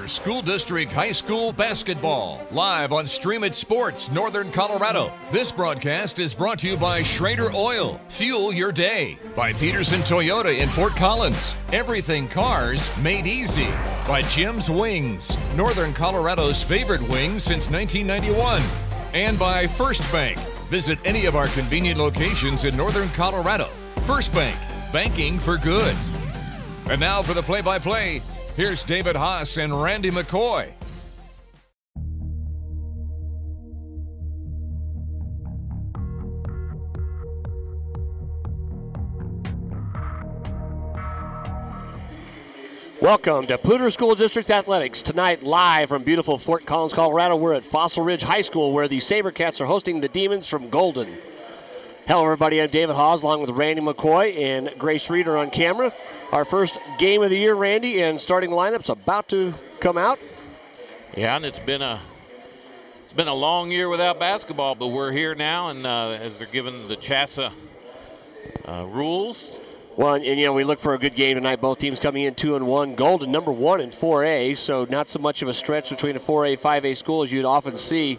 School District High School Basketball, live on Stream It Sports, Northern Colorado. This broadcast is brought to you by Schrader Oil, fuel your day. By Pedersen Toyota in Fort Collins, everything cars made easy. By Jim's Wings, Northern Colorado's favorite wings since 1991. And by First Bank. Visit any of our convenient locations in Northern Colorado. First Bank, banking for good. And now for the play-by-play, here's David Haase and Randy McCoy. Welcome to Poudre School District Athletics. Tonight, live from beautiful Fort Collins, Colorado, we're at Fossil Ridge High School where the SaberCats are hosting the Demons from Golden. Hello, everybody. I'm David Haase, along with Randy McCoy and Grace Reeder on camera. Our first game of the year, Randy, and starting lineup's about to come out. Yeah, and it's been a long year without basketball, but we're here now, and as they're given the CHSAA rules. Well, and you know, we look for a good game tonight. Both teams coming in 2-1. Golden, number 1 in 4A, so not so much of a stretch between a 4A, 5A school as you'd often see.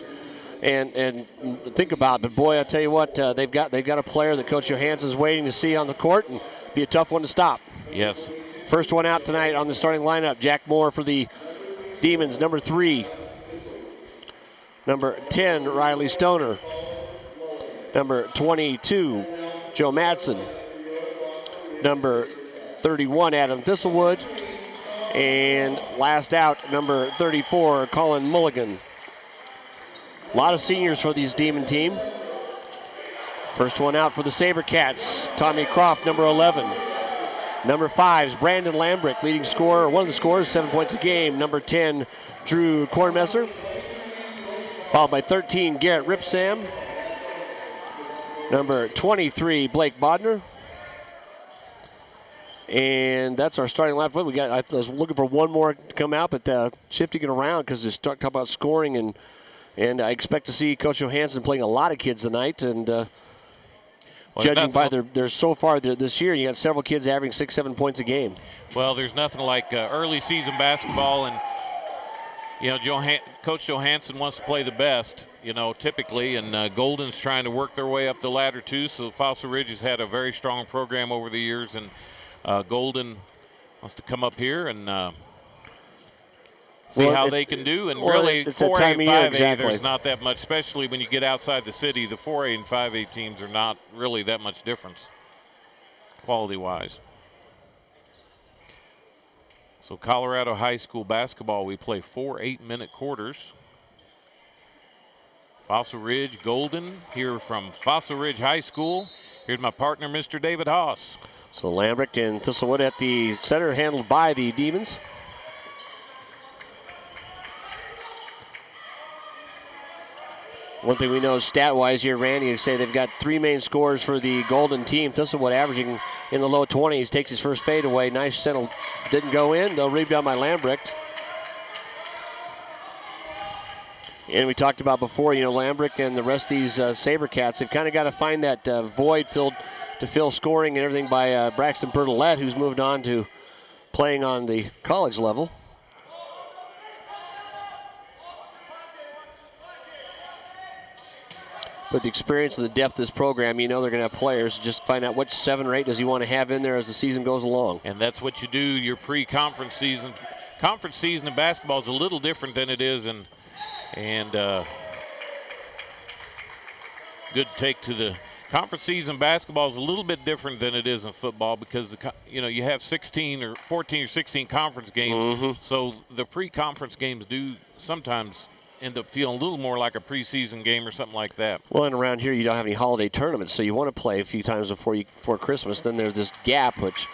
And think about it, but boy, I tell you what, they've got a player that Coach Johansson's waiting to see on the court, and be a tough one to stop. Yes. First one out tonight on the starting lineup, Jack Moore for the Demons, number 3. Number 10, Riley Stoner. Number 22, Joe Madsen. Number 31, Adam Thistlewood. And last out, number 34, Colin Mulligan. A lot of seniors for these Demon team. First one out for the SaberCats, Tommy Croft, number 11. Number 5 is Brandon Lambrick, leading scorer, one of the scorers, 7 points a game. Number 10, Drew Kornmesser. Followed by 13, Garrett Ripsam. Number 23, Blake Bodner. And that's our starting lineup. I was looking for one more to come out, but shifting it around because it's talking about scoring, and I expect to see Coach Johansson playing a lot of kids tonight. And judging by their so far this year, you got several kids averaging 6-7 points a game. Well, there's nothing like early season basketball, and you know, Coach Johansson wants to play the best, you know, typically, and Golden's trying to work their way up the ladder too. So Fossil Ridge has had a very strong program over the years, and Golden wants to come up here and see how they can do. And really, 4A and 5A, exactly. There's not that much, especially when you get outside the city. The 4A and 5A teams are not really that much difference quality-wise. So Colorado High School basketball, we play 4 8-minute quarters. Fossil Ridge, Golden, here from Fossil Ridge High School. Here's my partner, Mr. David Haase. So Lambrick and Thistlewood at the center, handled by the Demons. One thing we know stat-wise here, Randy, you say they've got 3 main scorers for the Golden team. Thistlewood averaging in the low 20s, takes his first fade away. Nice settle, didn't go in. They'll rebound by Lambrick. And we talked about before, you know, Lambrick and the rest of these SaberCats, they've kind of got to find that void filled to fill scoring and everything by Braxton Bertolette, who's moved on to playing on the college level. But the experience and the depth of this program, you know they're going to have players. Just find out which 7 or 8 does he want to have in there as the season goes along. And that's what you do your pre-conference season. Conference season in basketball is a little different than it is in, and good take to the conference season. Basketball is a little bit different than it is in football because you know you have 16 or 14 or 16 conference games. So the pre-conference games do sometimes end up feeling a little more like a preseason game or something like that. Well, and around here you don't have any holiday tournaments, so you want to play a few times before Christmas. Then there's this gap, which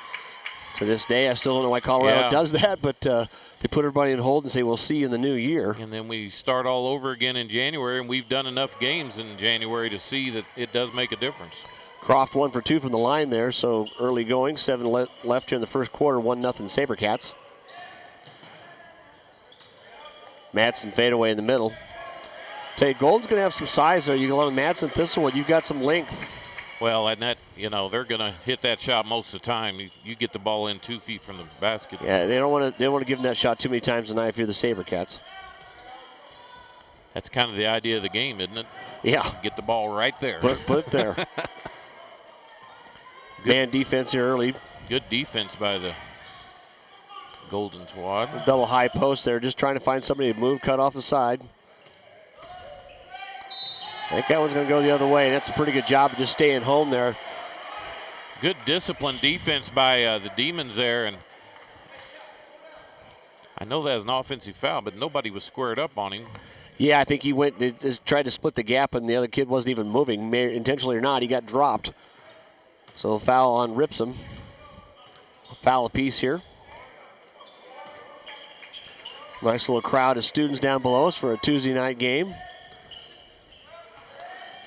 To this day, I still don't know why Colorado does that, but they put everybody on hold and say, we'll see you in the new year. And then we start all over again in January, and we've done enough games in January to see that it does make a difference. Croft 1 for 2 from the line there, so early going. 7 left here in the first quarter, 1-0 Sabercats. Madsen fadeaway in the middle. Tell you, Golden's going to have some size there. You go along with Madsen, Thistlewood, you've got some length. Well, and that, they're going to hit that shot most of the time. You get the ball in 2 feet from the basket. Yeah, they don't want to give them that shot too many times tonight if you're the Sabercats. That's kind of the idea of the game, isn't it? Yeah. Get the ball right there. Put it there. Man defense here early. Good defense by the Golden squad. Double high post there, just trying to find somebody to move, cut off the side. I think that one's going to go the other way, and that's a pretty good job of just staying home there. Good disciplined defense by the Demons there, and I know that was an offensive foul, but nobody was squared up on him. Yeah, I think he tried to split the gap, and the other kid wasn't even moving, intentionally or not. He got dropped. So a foul on Ripsum. A foul apiece here. Nice little crowd of students down below us for a Tuesday night game.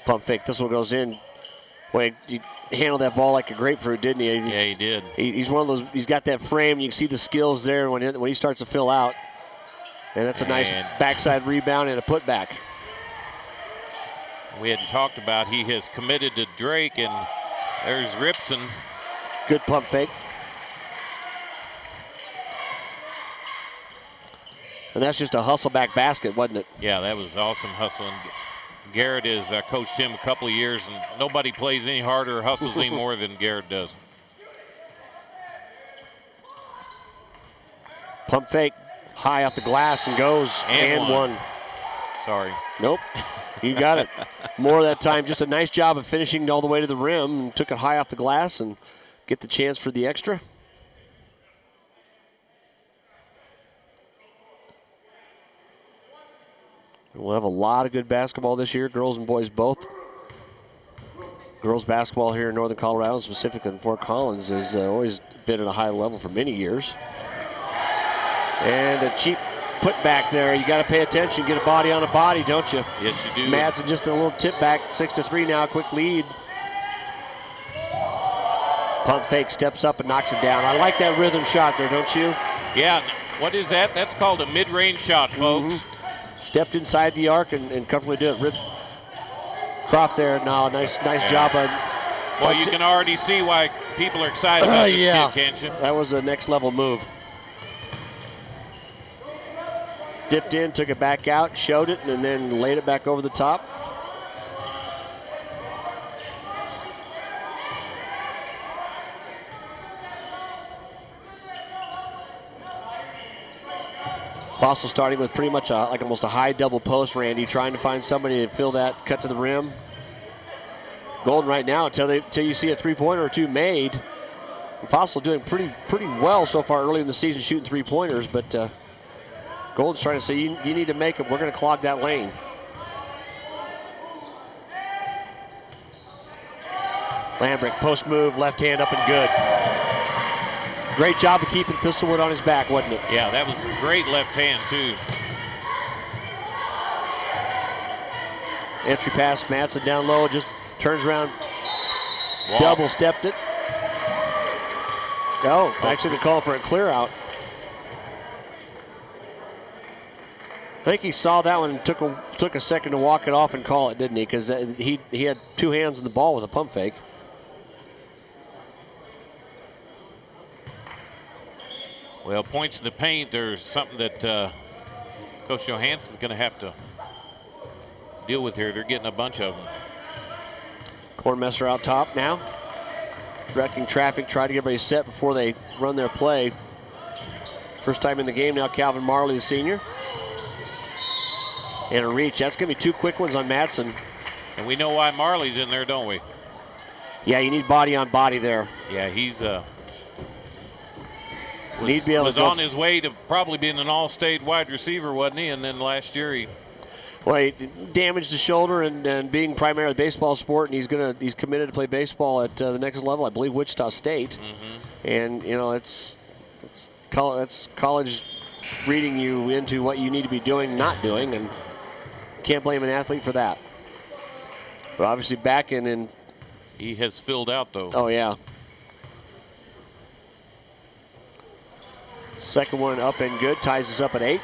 Pump fake. This one goes in. Boy, he handled that ball like a grapefruit, didn't he? Yeah, he did. He's one of those. He's got that frame. You can see the skills there when he starts to fill out. And that's a nice backside rebound and a putback. We hadn't talked about he has committed to Drake, and there's Ripson. Good pump fake. And that's just a hustle back basket, wasn't it? Yeah, that was awesome hustle. And Garrett has coached him a couple of years, and nobody plays any harder or hustles any more than Garrett does. Pump fake, high off the glass and goes, and one. Sorry. Nope, you got it. More of that time, just a nice job of finishing all the way to the rim, and took it high off the glass and get the chance for the extra. We'll have a lot of good basketball this year, girls and boys both. Girls basketball here in Northern Colorado, specifically in Fort Collins, has always been at a high level for many years. And a cheap putback there. You got to pay attention, get a body on a body, don't you? Yes, you do. Madsen just a little tip back, 6-3 now, quick lead. Pump fake, steps up and knocks it down. I like that rhythm shot there, don't you? Yeah, what is that? That's called a mid-range shot, folks. Stepped inside the arc and comfortably did it. Rip Croft there now, nice job on. Well, you can already see why people are excited about this kid, can't you? That was a next level move. Dipped in, took it back out, showed it, and then laid it back over the top. Fossil starting with pretty much like almost a high double post, Randy, trying to find somebody to fill that cut to the rim. Golden right now until you see a three-pointer or two made. Fossil doing pretty well so far early in the season shooting three-pointers, but Golden's trying to say you need to make them. We're going to clog that lane. Lambrick post move, left hand up and good. Great job of keeping Thistlewood on his back, wasn't it? Yeah, that was a great left hand, too. Entry pass, Madsen down low, just turns around, double stepped it. Oh, actually they're calling for a clear out. I think he saw that one and took a second to walk it off and call it, didn't he? Because he had two hands on the ball with a pump fake. Well, points in the paint are something that Coach Johansson's going to have to deal with here. They're getting a bunch of them. Kornmesser out top now. Directing traffic, trying to get everybody set before they run their play. First time in the game now, Calvin Marley, the senior. And a reach. That's going to be two quick ones on Madsen. And we know why Marley's in there, don't we? Yeah, you need body on body there. Yeah, he's was on his way to probably being an all-state wide receiver, wasn't he? And then last year he damaged the shoulder and being primarily a baseball sport, and he's committed to play baseball at the next level, I believe Wichita State. And, you know, that's college reading you into what you need to be doing, not doing, and can't blame an athlete for that. But obviously back in and he has filled out, though. Oh, yeah. Second one up and good, ties us up at 8.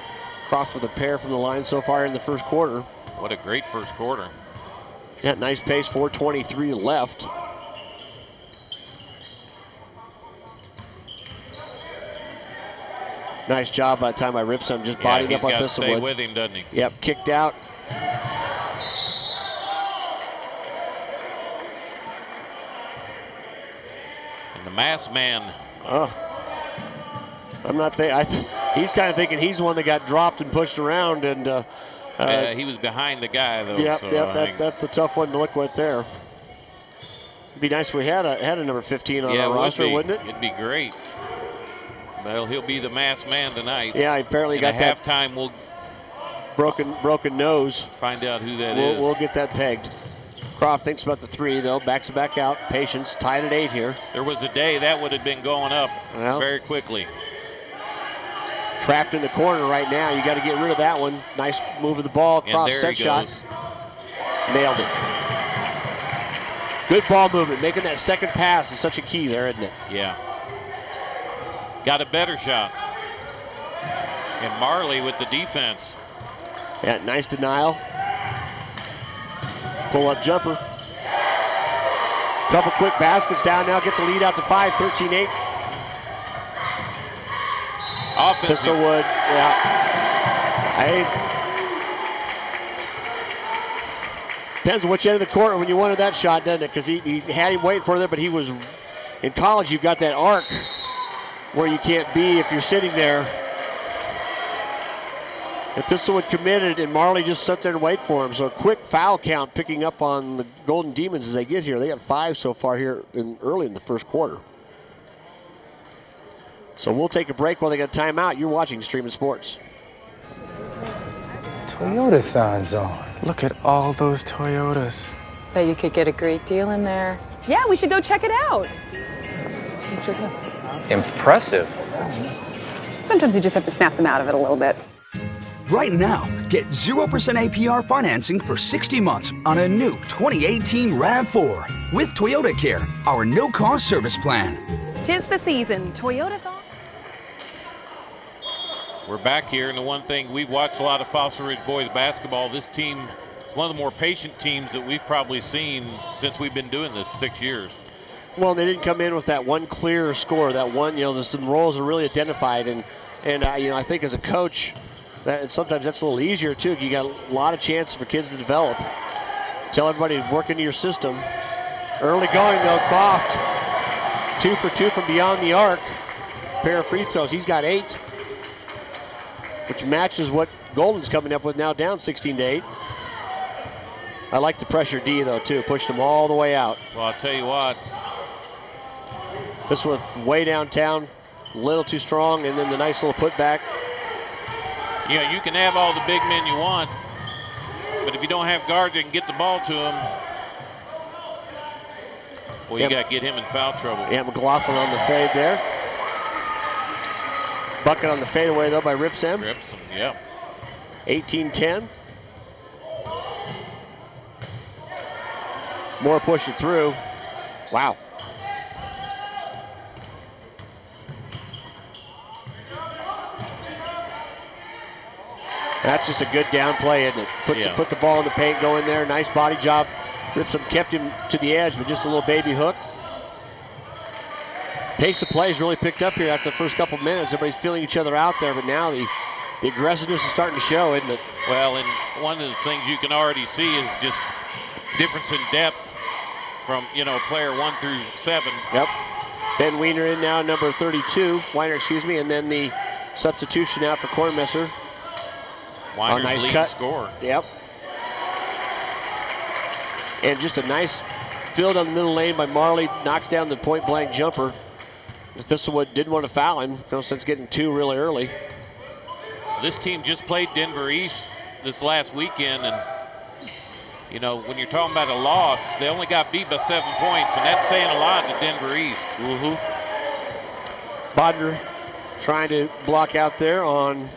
Croft with a pair from the line so far in the first quarter. What a great first quarter. Yeah, nice pace, 4:23 left. Nice job by the time I ripped some, just bodying up on Thistlewood. He's got to stay with him, doesn't he? Yep, kicked out. And the masked man. Oh, I'm not thinking. He's kind of thinking he's the one that got dropped and pushed around, and he was behind the guy though. Yep, so that's the tough one to look at there. It'd be nice if we had a number 15 on our roster, wouldn't it? It'd be great. Well, he'll be the masked man tonight. Yeah, he apparently got that halftime. We'll broken nose. Find out who that is. We'll get that pegged. Croft thinks about the 3, though. Backs it back out. Patience tied at 8 here. There was a day that would have been going up very quickly. Trapped in the corner right now. You got to get rid of that one. Nice move of the ball. Croft set shot. Nailed it. Good ball movement. Making that second pass is such a key there, isn't it? Yeah. Got a better shot. And Marley with the defense. Yeah, nice denial. Pull-up jumper. Couple quick baskets down now. Get the lead out to 5, 13-8. Offensive. Thistlewood, yeah. Depends on which end of the court when you wanted that shot, doesn't it? Because he had him waiting for there, but he was, in college, you've got that arc where you can't be if you're sitting there. If Thistlewood committed and Marley just sat there and wait for him. So a quick foul count picking up on the Golden Demons as they get here. They got 5 so far here early in the first quarter. So we'll take a break while they got timeout. You're watching Streaming Sports. Toyota-thon's on. Look at all those Toyotas. Bet you could get a great deal in there. Yeah, we should go check it out. Let's check it out. Impressive. Sometimes you just have to snap them out of it a little bit. Right now, get 0% APR financing for 60 months on a new 2018 RAV4 with Toyota Care, our no-cost service plan. 'Tis the season. Toyota-thon. We're back here, and the one thing, we've watched a lot of Fossil Ridge boys basketball. This team is one of the more patient teams that we've probably seen since we've been doing this 6 years. Well, they didn't come in with that one clear score, that one, there's some roles are really identified, and I think as a coach, sometimes that's a little easier too. You got a lot of chances for kids to develop. Tell everybody to work into your system. Early going though, Croft, 2 for 2 from beyond the arc. Pair of free throws, he's got 8, which matches what Golden's coming up with now, down 16-8. I like the pressure D though too, pushed them all the way out. Well, I'll tell you what. This one way downtown, a little too strong, and then the nice little putback. Yeah, you can have all the big men you want, but if you don't have guards that can get the ball to them, well, you got to get him in foul trouble. Yeah, McLaughlin on the fade there. Bucket on the fadeaway, though, by Ripsam. Ripsam, yeah. 18-10. Moore pushing through. Wow. That's just a good down play, isn't it? Put the ball in the paint, go in there. Nice body job. Ripsam kept him to the edge with just a little baby hook. Pace of play has really picked up here after the first couple minutes. Everybody's feeling each other out there, but now the aggressiveness is starting to show, isn't it? Well, and one of the things you can already see is just difference in depth from, player 1 through 7. Yep. Ben Weiner in now, number 32. Weiner, and then the substitution out for Kornmesser. Weiner's nice leading cut. Scorer. Yep. And just a nice field on the middle lane by Marley. Knocks down the point-blank jumper. Thistlewood didn't want to foul him. No sense getting 2 really early. This team just played Denver East this last weekend, and when you're talking about a loss, they only got beat by 7 points, and that's saying a lot to Denver East. Bodner trying to block out there on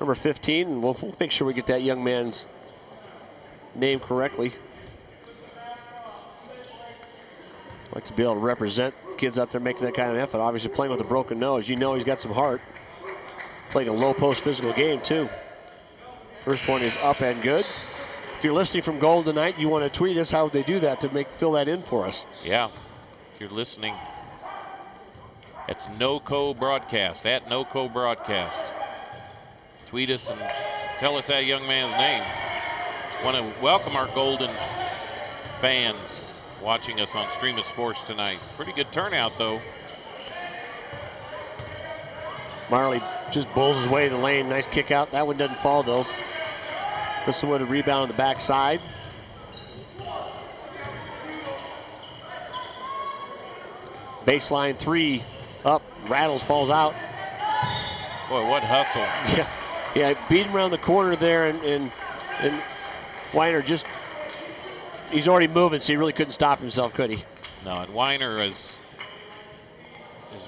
number 15, and we'll make sure we get that young man's name correctly. Like to be able to represent kids out there making that kind of effort. Obviously playing with a broken nose. You know he's got some heart. Playing a low post physical game too. First one is up and good. If you're listening from Golden tonight, you want to tweet us how would they do that to fill that in for us. Yeah, if you're listening, it's NoCo Broadcast, at NoCo Broadcast. Tweet us and tell us that young man's name. Want to welcome our Golden fans watching us on Stream of Sports tonight. Pretty good turnout, though. Marley just bowls his way to the lane. Nice kick out. That one doesn't fall, though. This one would have rebound on the backside. Baseline three up. Rattles, falls out. Boy, what hustle. Yeah, beat him around the corner there, and Weiner just, he's already moving, so he really couldn't stop himself, could he? No, and Weiner has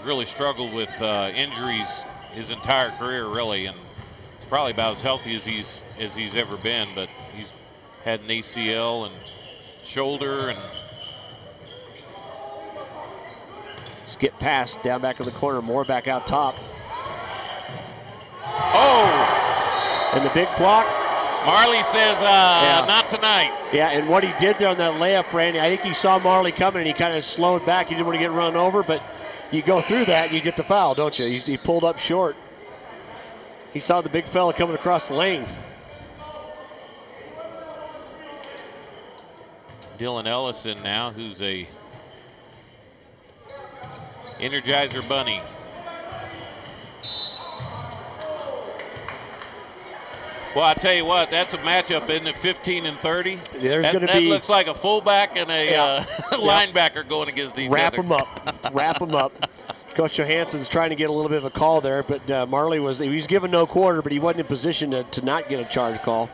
really struggled with injuries his entire career, really, and it's probably about as healthy as he's ever been, but he's had an ACL and shoulder and skip pass down back in the corner, Moore back out top. Oh! And the big block. Marley says, not tonight. Yeah, and what he did there on that layup, Randy, I think he saw Marley coming and he kind of slowed back. He didn't want to get run over, but you go through that and you get the foul, don't you? He pulled up short. He saw the big fella coming across the lane. Dylan Ellison now, who's a Energizer Bunny. Well, I tell you what, that's a matchup, isn't it? 15 and 30. There's going to that be. Looks like a fullback and a linebacker going against each Wrap other. them up. Wrap them up. Coach Johansson's trying to get a little bit of a call there, but Marley was given no quarter, but he wasn't in position to not get a charge call.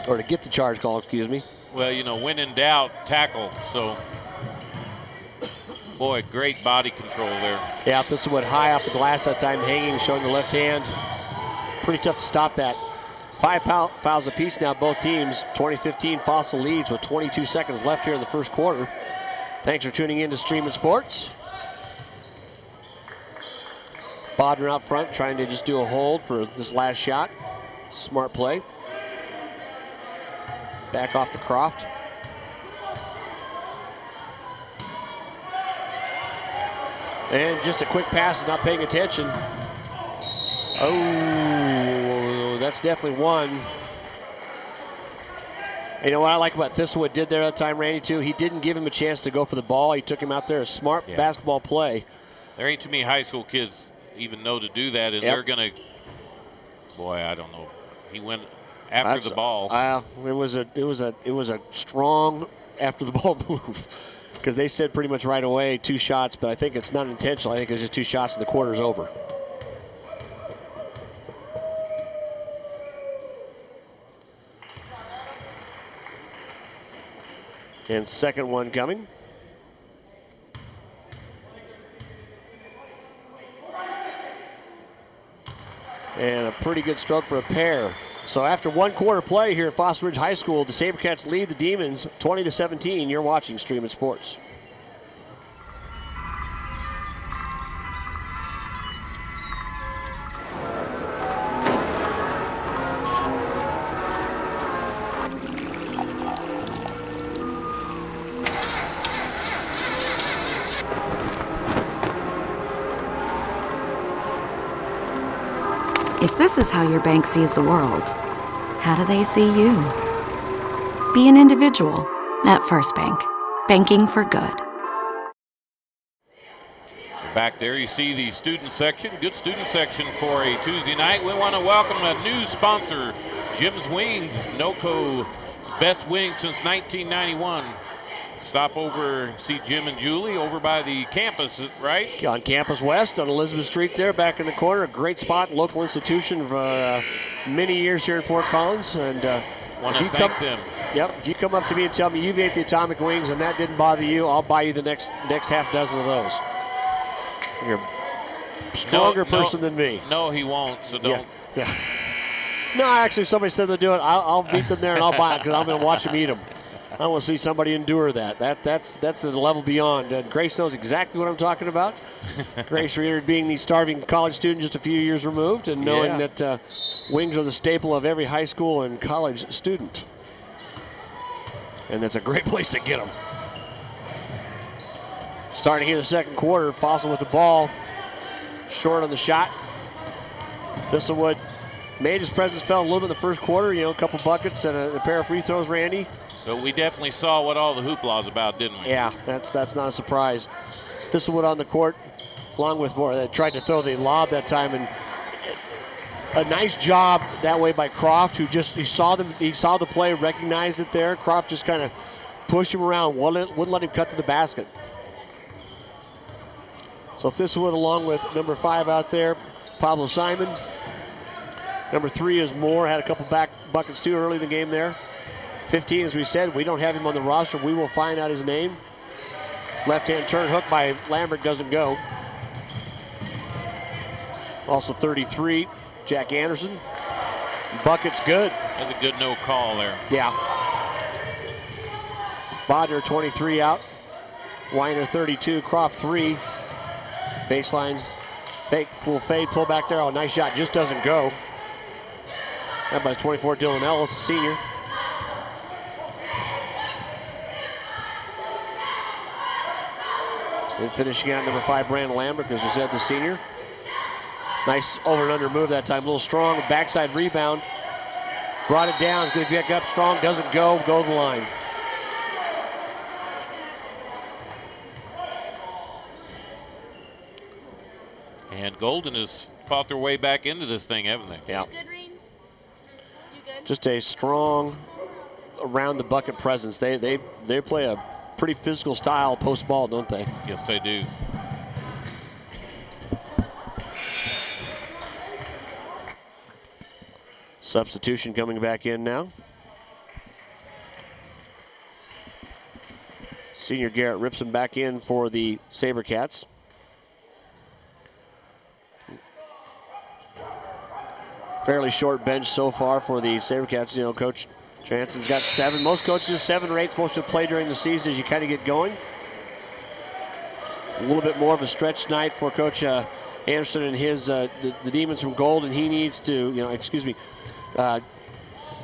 Or to get the charge call, excuse me. Well, you know, when in doubt, tackle. So, boy, great body control there. Yeah, this one high off the glass that time, hanging, showing the left hand. Pretty tough to stop that. 5 fouls apiece now, both teams. 2015 Fossil leads with 22 seconds left here in the first quarter. Thanks for tuning in to Stream of Sports. Bodner out front trying to just do a hold for this last shot. Smart play. Back off to Croft. And just a quick pass, not paying attention. Oh, that's definitely one. You know what I like about Thistlewood did there that time, Randy, too? He didn't give him a chance to go for the ball. He took him out there. A smart basketball play. There ain't too many high school kids even know to do that, and they're going to, boy, I don't know. He went after the ball. It was a strong after the ball move, because they said pretty much right away 2 shots, but I think it's not intentional. I think it's just 2 shots and the quarter's over. And second one coming. And a pretty good stroke for a pair. So after 1 quarter play here at Foster Ridge High School, the Sabercats lead the Demons 20-17. You're watching Stream of Sports. If this is how your bank sees the world, how do they see you? Be an individual at First Bank. Banking for good. Back there you see the student section. Good student section for a Tuesday night. We want to welcome a new sponsor, Jim's Wings, NoCo's best wings since 1991. Stop over, see Jim and Julie over by the campus, right? On Campus West on Elizabeth Street there, back in the corner. A great spot, local institution for many years here in Fort Collins. And want to thank them. Yep, if you come up to me and tell me you've ate the Atomic Wings and that didn't bother you, I'll buy you the next half dozen of those. You're a stronger person than me. No, he won't, so don't. Yeah. No, actually, somebody said they'll do it. I'll meet them there and I'll buy it because I'm going to watch them eat them. I want to see somebody endure that. That's the level beyond. Grace knows exactly what I'm talking about. Grace Reeder being the starving college student just a few years removed and knowing that wings are the staple of every high school and college student. And that's a great place to get them. Starting here the second quarter, Fossil with the ball. Short on the shot. Thistlewood made his presence felt a little bit in the first quarter. A couple buckets and a pair of free throws, Randy. But we definitely saw what all the hoopla is about, didn't we? Yeah, that's not a surprise. Thistlewood on the court, along with Moore. They tried to throw the lob that time, and a nice job that way by Croft, who he saw the play, recognized it there. Croft just kind of pushed him around, wouldn't let him cut to the basket. So Thistlewood along with number 5 out there, Pablo Simon. Number 3 is Moore, had a couple back buckets too early in the game there. 15, as we said, we don't have him on the roster. We will find out his name. Left-hand turn hook by Lambert doesn't go. Also 33, Jack Anderson. Bucket's good. That's a good no call there. Yeah. Bodner 23 out. Weiner 32, Croft 3. Baseline, fake, full fade, pull back there. Oh, nice shot, just doesn't go. That by 24, Dylan Ellis, senior. And finishing out number 5, Brandon Lambert, as we said, the senior. Nice over and under move that time, a little strong, backside rebound. Brought it down, it's gonna pick up strong, doesn't go to the line. And Golden has fought their way back into this thing, haven't they? Yeah. You good, Reens? You good? Just a strong around the bucket presence. They play a pretty physical style post ball, don't they? Yes, they do. Substitution coming back in now. Senior Garrett Ripson back in for the SaberCats. Fairly short bench so far for the SaberCats. Coach Jansen's got 7. Most coaches 7 or 8 supposed to play during the season as you kind of get going. A little bit more of a stretch night for Coach Anderson and his the Demons from Golden. He needs to,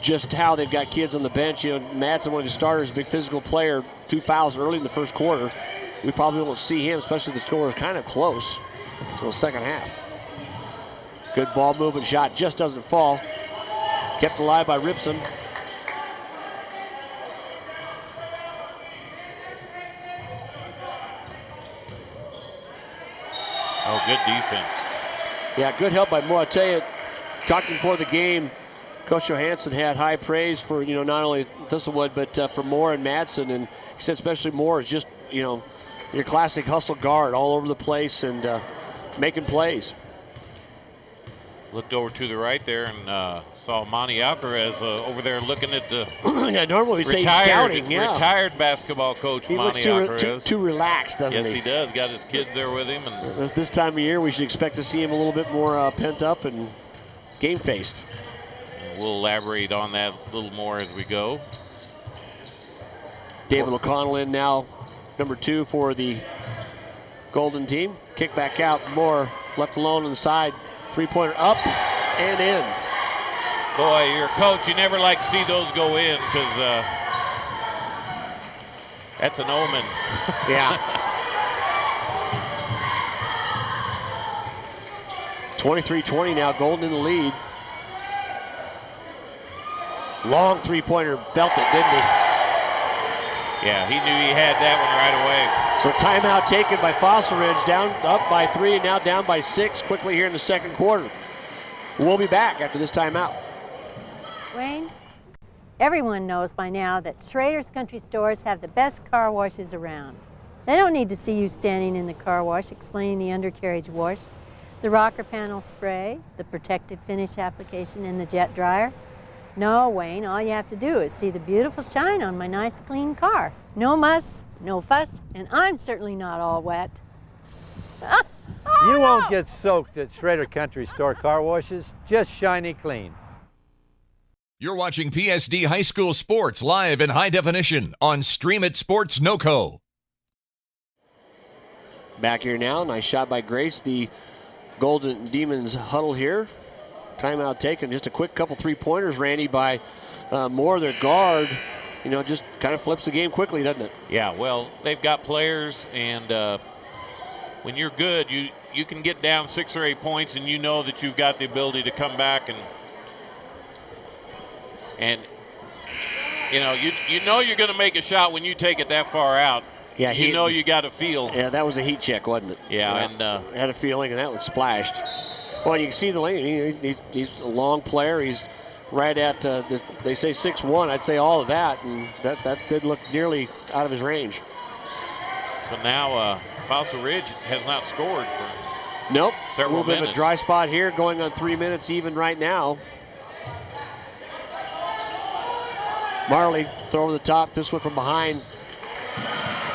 just how they've got kids on the bench. Madsen, one of the starters, big physical player, 2 fouls early in the first quarter. We probably won't see him, especially if the score is kind of close until the second half. Good ball movement shot, just doesn't fall. Kept alive by Ripson. Oh, good defense. Yeah, good help by Moore. I tell you, talking before the game, Coach Johansson had high praise for, not only Thistlewood, but for Moore and Madsen. And he said especially Moore is just, your classic hustle guard all over the place and making plays. Looked over to the right there and saw Monty Alcaraz over there looking at the yeah, normally we'd say scouting. Yeah. Retired basketball coach he Monty looks Alcaraz. too relaxed, doesn't he? Yes, he does. Got his kids there with him. And this time of year, we should expect to see him a little bit more pent up and game-faced. We'll elaborate on that a little more as we go. David O'Connell in now, number 2 for the Golden team. Kick back out, Moore left alone on the side. 3-pointer up and in. Boy, you're a coach. You never like to see those go in because that's an omen. Yeah. 23-20 now, Golden in the lead. Long 3-pointer, felt it, didn't he? Yeah, he knew he had that one right away. So timeout taken by Fossil Ridge, down up by 3 and now down by 6 quickly here in the second quarter. We'll be back after this timeout. Wayne, everyone knows by now that Schrader's Country Stores have the best car washes around. They don't need to see you standing in the car wash explaining the undercarriage wash, the rocker panel spray, the protective finish application, and the jet dryer. No, Wayne, all you have to do is see the beautiful shine on my nice clean car. No muss, no fuss, and I'm certainly not all wet. You won't get soaked at Schrader Country Store car washes, just shiny clean. You're watching PSD High School Sports live in high definition on Stream It Sports NoCo. Back here now, nice shot by Grace. The Golden Demons huddle here. Timeout taken. Just a quick couple three-pointers, Randy, by Moore, their guard. You know, just kind of flips the game quickly, doesn't it? Yeah, well, they've got players, and when you're good, you can get down 6 or 8 points, and you know that you've got the ability to come back and you know you're going to make a shot when you take it that far out. Yeah, you know you got a feel. Yeah, that was a heat check, wasn't it? Yeah, and had a feeling, and that one splashed. Well, you can see the lane. He's a long player. He's right at they say 6'1". I'd say all of that, and that did look nearly out of his range. So now Fossil Ridge has not scored for nope. several a little bit minutes. of a dry spot here, going on 3 minutes even right now. Marley throw over the top. This one from behind.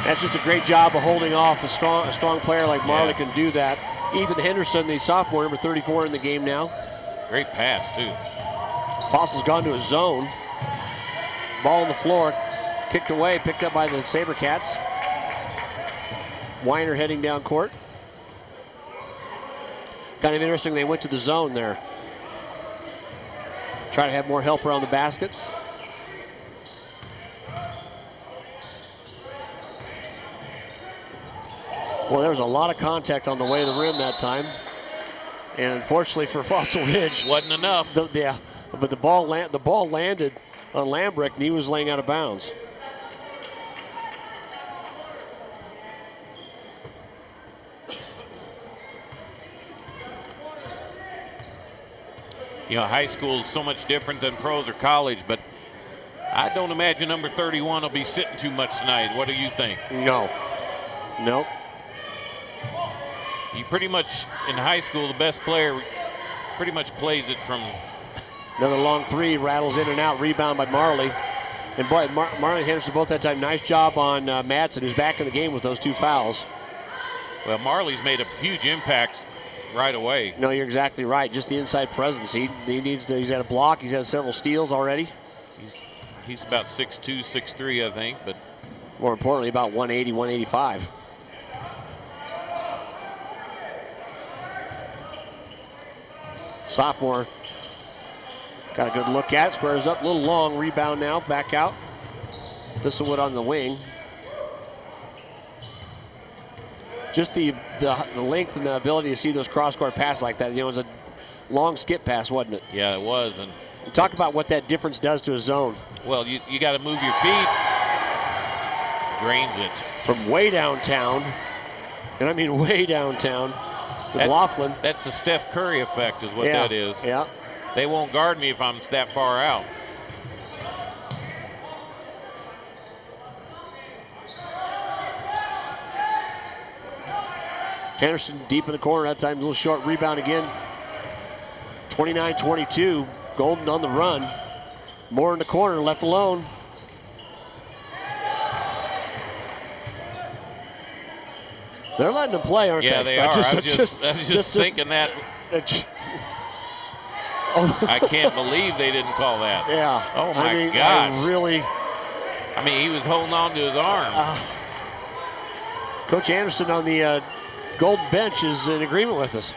That's just a great job of holding off. A strong player like Marley can do that. Ethan Henderson, the sophomore, number 34 in the game now. Great pass, too. Fossil's gone to a zone. Ball on the floor. Kicked away, picked up by the SaberCats. Weiner heading down court. Kind of interesting they went to the zone there. Try to have more help around the basket. Well, there was a lot of contact on the way to the rim that time. And unfortunately for Fossil Ridge, wasn't enough. But the ball landed on Lambrick, and he was laying out of bounds. You know, high school is so much different than pros or college, but I don't imagine number 31 will be sitting too much tonight. What do you think? No. Nope. You pretty much, in high school, the best player pretty much plays it from. Another long three, rattles in and out, rebound by Marley. And boy, Marley and Henderson both that time. Nice job on Madsen, who's back in the game with those 2 fouls. Well, Marley's made a huge impact right away. No, you're exactly right. Just the inside presence. He needs to. He's had a block. He's had several steals already. He's about 6'2", 6'3", I think, but more importantly, about 180, 185. Sophomore got a good look at it, squares up, a little long, rebound now, back out. Thistlewood on the wing. Just the length and the ability to see those cross-court passes like that. You know, it was a long skip pass, wasn't it? Yeah, it was. And talk about what that difference does to a zone. Well, you got to move your feet. Drains it. From way downtown, and I mean way downtown, with Laughlin. That's the Steph Curry effect is what that is. Yeah. They won't guard me if I'm that far out. Henderson deep in the corner, that time a little short rebound again. 29-22, Golden on the run. Moore in the corner, left alone. They're letting them play, aren't they? Yeah, they are. I was just thinking that. I can't believe they didn't call that. Yeah. Oh, my gosh. I mean, he was holding on to his arm. Coach Anderson on the Golden bench is in agreement with us.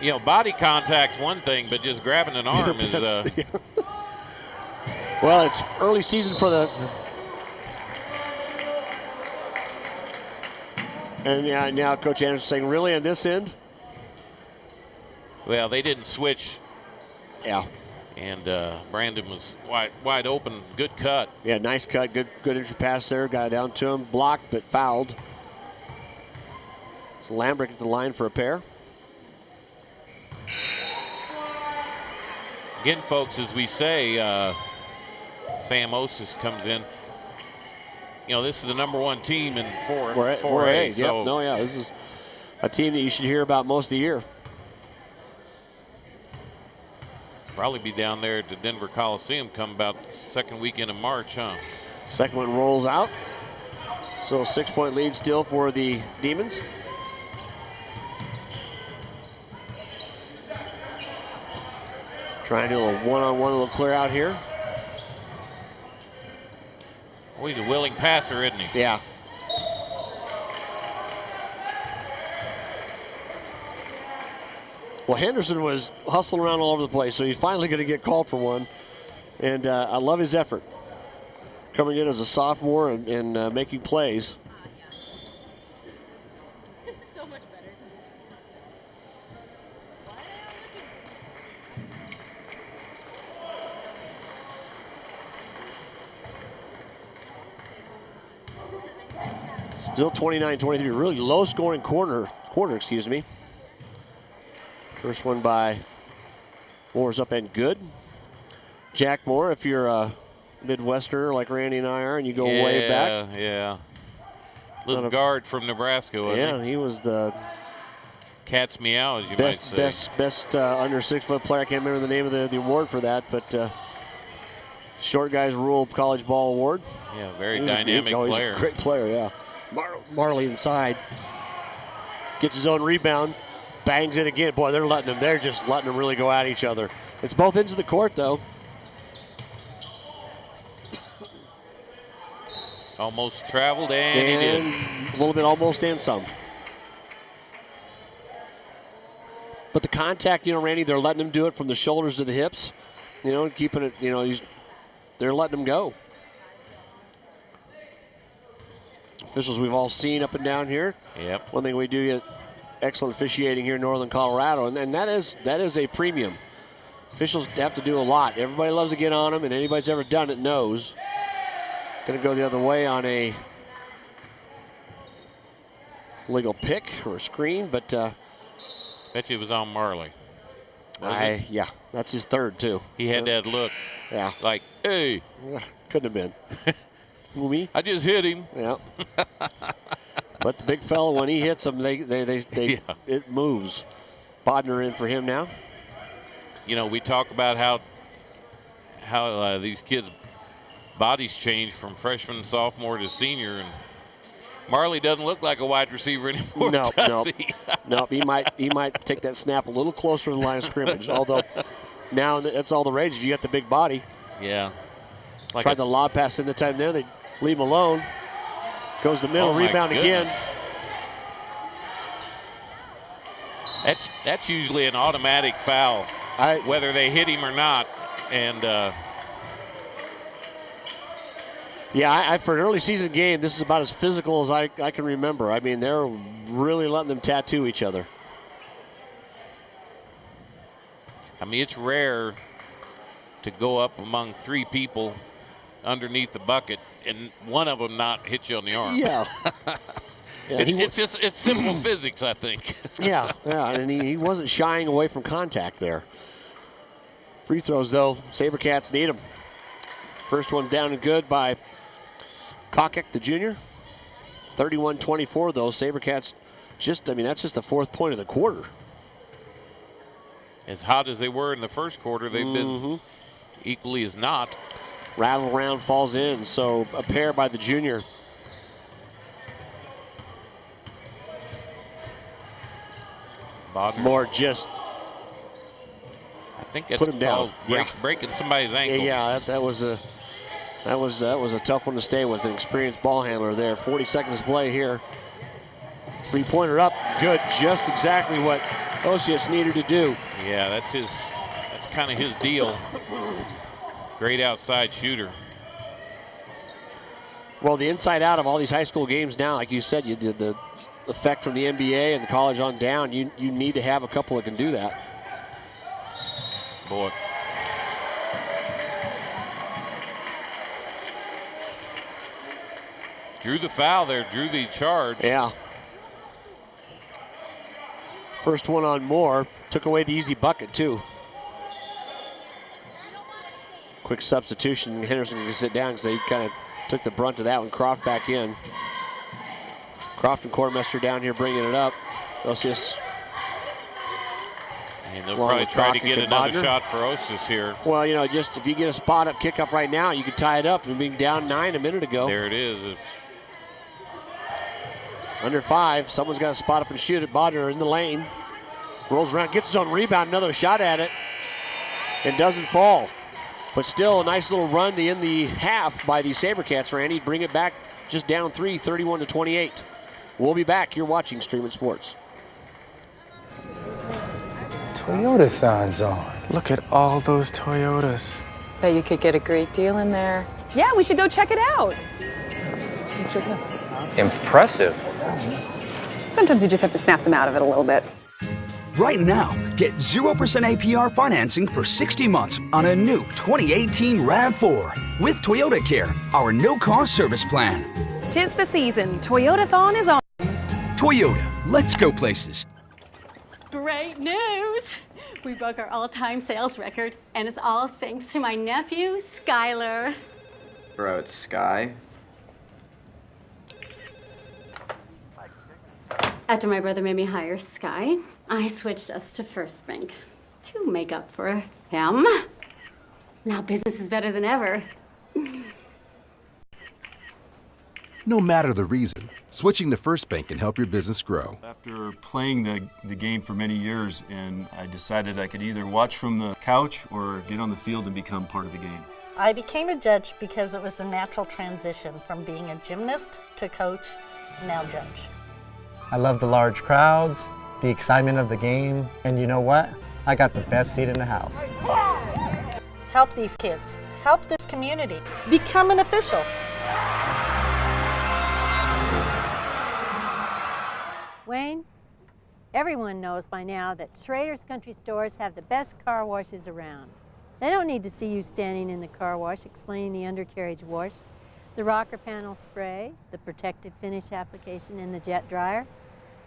You know, body contact's one thing, but just grabbing an arm is. Well, it's early season for the. And now Coach Anderson saying, really on this end? Well, they didn't switch. Yeah. And Brandon was wide open. Good cut. Yeah, nice cut. Good entry pass there. Got it down to him. Blocked, but fouled. So Lambrick at the line for a pair. Again, folks, as we say, Sam Osis comes in. You know, this is the #1 team in 4A. So. Yep. No, yeah, this is a team that you should hear about most of the year. Probably be down there at the Denver Coliseum come about the second weekend of March, huh? Second one rolls out. So a 6-point lead still for the Demons. Trying to do a little one-on-one, a little clear out here. Oh, he's a willing passer, isn't he? Yeah. Well, Henderson was hustling around all over the place, so he's finally going to get called for one. And I love his effort. Coming in as a sophomore and making plays. This is so much better. Still 29-23, really low scoring quarter, excuse me. First one by Moore's up and good. Jack Moore, if you're a Midwesterner like Randy and I are, and you go way back. Yeah. Little guard from Nebraska, wasn't he was the cat's meow, as you might say. Best under 6 foot player. I can't remember the name of the award for that, but Short Guys Rule College Ball Award. Yeah, very dynamic player. He's a great player, yeah. Marley inside. Gets his own rebound. Bangs it again. Boy, they're just letting them really go at each other. It's both ends of the court, though. Almost traveled, and he did. A little bit almost and some. But the contact, Randy, they're letting him do it from the shoulders to the hips. Keeping it, they're letting him go. Officials we've all seen up and down here. Yep. One thing we do get excellent officiating here in Northern Colorado, and that is a premium. Officials have to do a lot. Everybody loves to get on them, and anybody's ever done it knows. Going to go the other way on a legal pick or a screen, but bet you it was on Marley. Yeah, that's his third too. He had that look. Yeah. Like, hey. Couldn't have been. Who, me? I just hit him. Yeah. But the big fella, when he hits them, it moves. Bodner in for him now. We talk about how these kids' bodies change from freshman, sophomore to senior, and Marley doesn't look like a wide receiver anymore. No. He might take that snap a little closer to the line of scrimmage. Although now that's all the rage. You got the big body. Yeah. Tried the lob pass in the time there. They leave him alone. Goes the middle, rebound again. That's usually an automatic foul, whether they hit him or not. And for an early season game, this is about as physical as I can remember. I mean, they're really letting them tattoo each other. I mean, it's rare to go up among 3 people underneath the bucket and one of them not hit you on the arm. Yeah. It's simple physics, I think. Yeah, and he wasn't shying away from contact there. Free throws, though, SaberCats need them. First one down and good by Kokic, the junior. 31-24, though. SaberCats that's just the 4th point of the quarter. As hot as they were in the first quarter, they've been equally as not. Rattle around, falls in, so a pair by the junior. Moore just I think it's put him down. Breaking somebody's ankle. Yeah, that was a tough one to stay with. An experienced ball handler there. 40 seconds to play here. 3-pointer up, good. Just exactly what Osius needed to do. Yeah, that's kind of his deal. Great outside shooter. Well, the inside out of all these high school games now, like you said, you did the effect from the NBA and the college on down. You need to have a couple that can do that. Boy. Drew the foul there, drew the charge. Yeah. First one on Moore. Took away the easy bucket, too. Quick substitution. Henderson can sit down because they kind of took the brunt of that one. Croft back in. Croft and Cormester down here bringing it up. Osius. And they'll probably try to get another shot for Osius here. Well, just if you get a spot up, kick up right now, you can tie it up. And being down 9 a minute ago. There it is. Under 5. Someone's got to spot up and shoot it. Bodner in the lane. Rolls around, gets his own rebound, another shot at it. and doesn't fall. But still a nice little run to end the half by the SaberCats, Randy. Bring it back just down 3, 31-28. We'll be back. You're watching Streaming Sports. Toyota-thon's on. Look at all those Toyotas. Bet you could get a great deal in there. Yeah, we should go check it out. Let's go check it out. Impressive. Sometimes you just have to snap them out of it a little bit. Right now, get 0% APR financing for 60 months on a new 2018 RAV4 with Toyota Care, our no-cost service plan. 'Tis the season. Toyota-thon is on. Toyota, let's go places. Great news! We broke our all-time sales record, and it's all thanks to my nephew, Skylar. Bro, it's Sky. After my brother made me hire Sky, I switched us to First Bank to make up for him. Now business is better than ever. No matter the reason, switching to First Bank can help your business grow. After playing the game for many years, and I decided I could either watch from the couch or get on the field and become part of the game. I became a judge because it was a natural transition from being a gymnast to coach, now judge. I love the large crowds, the excitement of the game, and you know what? I got the best seat in the house. Help these kids. Help this community. Become an official. Wayne, everyone knows by now that Schrader's Country Stores have the best car washes around. They don't need to see you standing in the car wash explaining the undercarriage wash, the rocker panel spray, the protective finish application, and the jet dryer.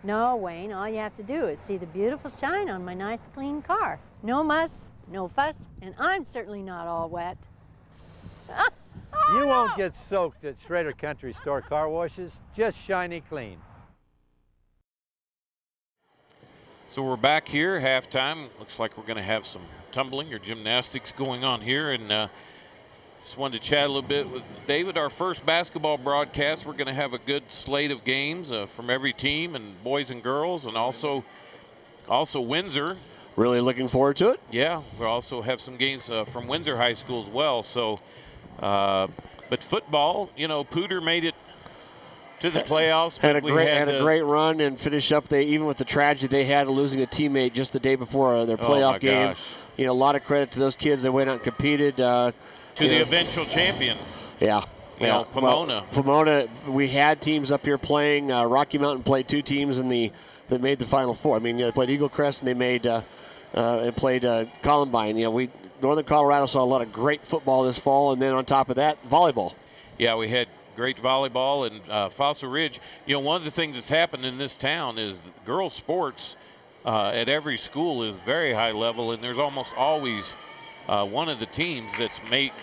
No, Wayne, all you have to do is see the beautiful shine on my nice clean car. No muss, no fuss, and I'm certainly not all wet. You won't get soaked at Schrader Country Store car washes, just shiny clean. So we're back here, halftime. Looks like we're going to have some tumbling or gymnastics going on here, and just wanted to chat a little bit with David. Our first basketball broadcast, we're going to have a good slate of games from every team, and boys and girls, and also Windsor. Really looking forward to it. Yeah, we'll also have some games from Windsor High School as well. So, but football, you know, Pooter made it to the playoffs. Had a great run and finished up. Even with the tragedy they had losing a teammate just the day before their playoff game. Gosh. You know, a lot of credit to those kids that went out and competed. To the eventual champion. Yeah. You know, Pomona. Well, Pomona, we had teams up here playing. Rocky Mountain played two teams that made the Final Four. I mean, they played Eagle Crest and they played Columbine. You know, Northern Colorado saw a lot of great football this fall, and then on top of that, volleyball. Yeah, we had great volleyball and Fossil Ridge. You know, one of the things that's happened in this town is girls' sports at every school is very high level, and there's almost always one of the teams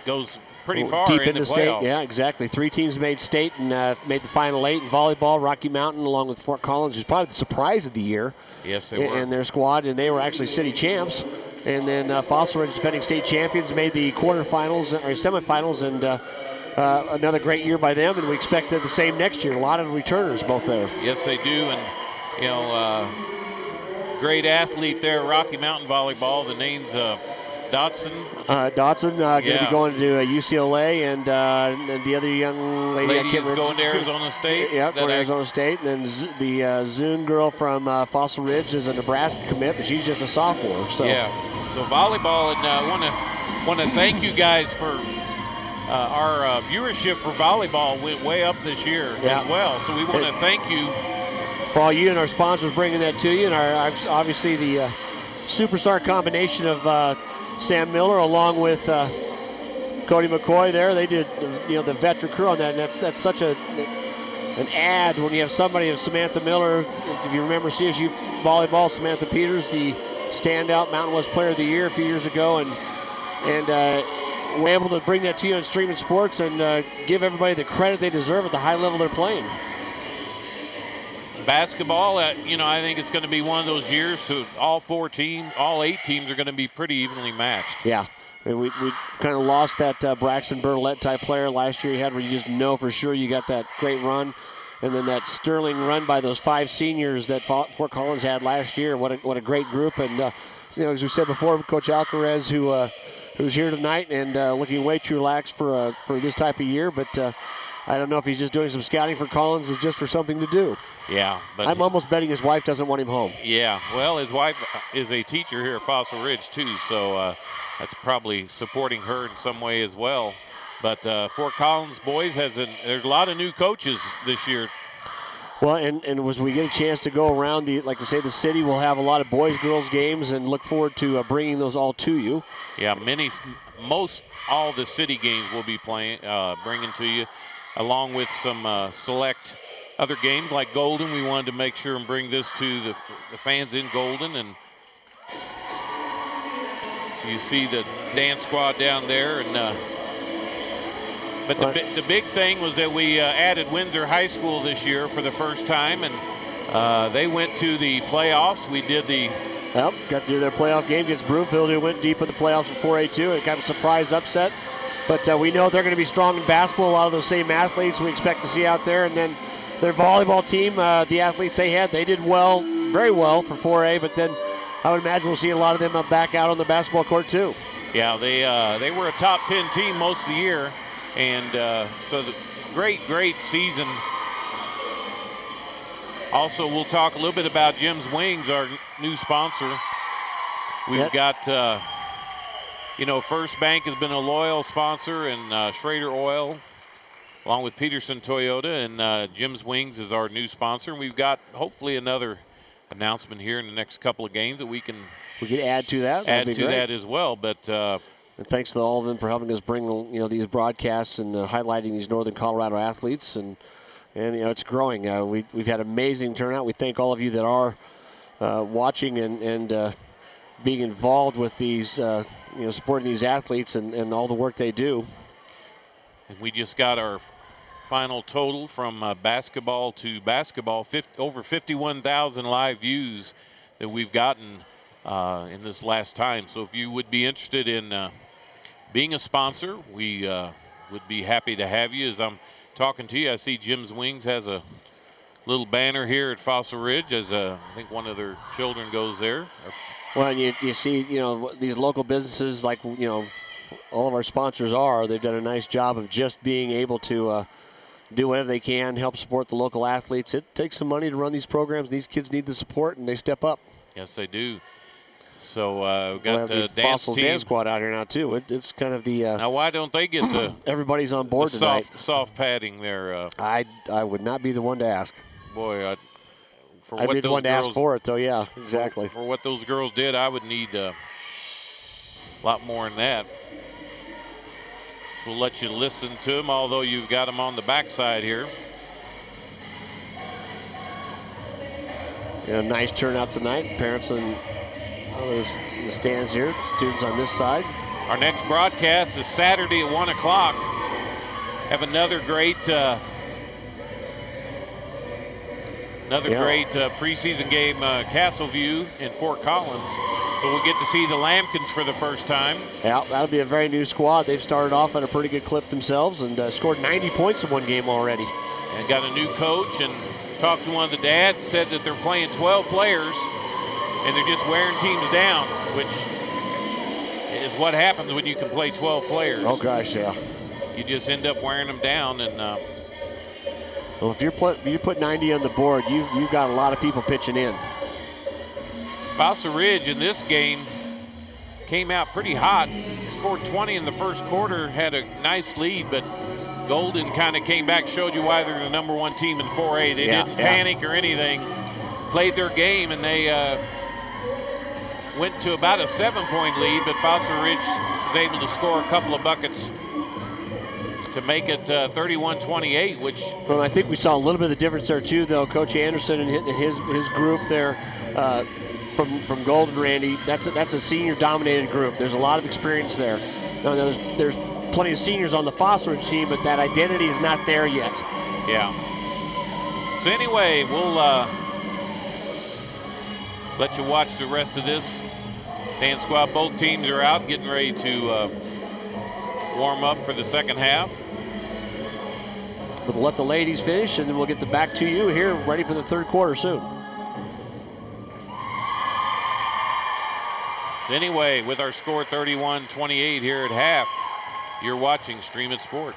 goes pretty far deep in the state. playoffs. Yeah, exactly. 3 teams made state and made the Final 8 in volleyball. Rocky Mountain, along with Fort Collins, was probably the surprise of the year. Yes, they were. In their squad, and they were actually city champs. And then Fossil Ridge, defending state champions, made the quarterfinals or semifinals, and another great year by them. And we expect the same next year. A lot of returners both there. Yes, they do. And you know, great athlete there, Rocky Mountain volleyball. The name's Dotson. Dotson going to be going to UCLA, and the other young lady is going to Arizona State. Yeah, going to Arizona State. And then the Zune girl from Fossil Ridge is a Nebraska commit, but she's just a sophomore. So. Yeah, so volleyball, and I want to thank you guys for our viewership for volleyball went way up this year as well. So we want to thank you. For all you and our sponsors bringing that to you, and obviously the superstar combination of Sam Miller along with Cody McCoy there. They did the veteran crew on that, and that's such an ad when you have somebody of Samantha Miller. If you remember CSU volleyball, Samantha Peters, the standout Mountain West Player of the Year a few years ago, and we're able to bring that to you on Streaming Sports and give everybody the credit they deserve at the high level they're playing. Basketball, I think it's going to be one of those years to all 8 teams are going to be pretty evenly matched. Yeah. We kind of lost that Braxton Burnett type player last year. You had where you just know for sure you got that great run. And then that sterling run by those 5 seniors that Fort Collins had last year. What a great group. And, as we said before, Coach Alcaraz, who's here tonight and looking way too relaxed for this type of year. But I don't know if he's just doing some scouting for Collins is just for something to do. Yeah. But I'm almost betting his wife doesn't want him home. Yeah. Well, his wife is a teacher here at Fossil Ridge, too. So that's probably supporting her in some way as well. But Fort Collins boys there's a lot of new coaches this year. Well, and as we get a chance to go around the city will have a lot of boys, girls games, and look forward to bringing those all to you. Yeah, all the city games will be bringing to you, along with some select other games like Golden. We wanted to make sure and bring this to the fans in Golden, and so you see the dance squad down there, and. But the big thing was that we added Windsor High School this year for the first time, and they went to the playoffs. We did got to do their playoff game against Broomfield, who went deep in the playoffs in 4A too. It kind of a surprise upset. But we know they're going to be strong in basketball. A lot of those same athletes we expect to see out there. And then their volleyball team, the athletes they did well, very well for 4A. But then I would imagine we'll see a lot of them back out on the basketball court too. Yeah, they were a top 10 team most of the year. And so the great season. Also, we'll talk a little bit about Jim's Wings, our new sponsor. We've got, First Bank has been a loyal sponsor, and Schrader Oil, along with Pedersen Toyota, and Jim's Wings is our new sponsor. And we've got hopefully another announcement here in the next couple of games that we can add to that. That as well, but. And thanks to all of them for helping us bring these broadcasts and highlighting these Northern Colorado athletes, and it's growing. We've had amazing turnout. We thank all of you that are watching and being involved with these, supporting these athletes and all the work they do. And we just got our final total from basketball to basketball, over 51,000 live views that we've gotten in this last time. So if you would be interested in being a sponsor, we would be happy to have you. As I'm talking to you, I see Jim's Wings has a little banner here at Fossil Ridge, as I think one of their children goes there. Well, and you see, these local businesses like, all of our sponsors they've done a nice job of just being able to do whatever they can, help support the local athletes. It takes some money to run these programs. These kids need the support, and they step up. Yes, they do. So we've got the Fossil dance squad out here now too. It's kind of the. Now, why don't they get the? Everybody's on board tonight. Soft padding there. I would not be the one to ask. Boy, I'd be the one to ask for it, though. Yeah, exactly. For what those girls did, I would need a lot more than that. So we'll let you listen to them, although you've got them on the backside here. Yeah, nice turnout tonight. Parents and others in the stands here. Students on this side. Our next broadcast is Saturday at 1 o'clock. Have another great preseason game, Castleview in Fort Collins. So we'll get to see the Lambkins for the first time. Yeah, that'll be a very new squad. They've started off at a pretty good clip themselves and scored 90 points in one game already. And got a new coach, and talked to one of the dads, said that they're playing 12 players and they're just wearing teams down, which is what happens when you can play 12 players. Oh gosh, yeah. You just end up wearing them down, and well, if you put 90 on the board, you've got a lot of people pitching in. Fossil Ridge in this game came out pretty hot, scored 20 in the first quarter, had a nice lead, but Golden kind of came back, showed you why they're the number one team in 4A. They didn't panic or anything, played their game, and they went to about a 7-point lead, but Fossil Ridge was able to score a couple of buckets to make it 31-28, which... Well, I think we saw a little bit of the difference there, too, though. Coach Anderson and his group there from Golden, Randy, that's a senior-dominated group. There's a lot of experience there. Now, there's plenty of seniors on the Fossil Ridge team, but that identity is not there yet. Yeah. So anyway, we'll let you watch the rest of this dance squad. Both teams are out, getting ready to warm up for the second half. We'll let the ladies finish, and then we'll get back to you here, ready for the third quarter soon. So anyway, with our score 31-28 here at half, you're watching Stream It Sports.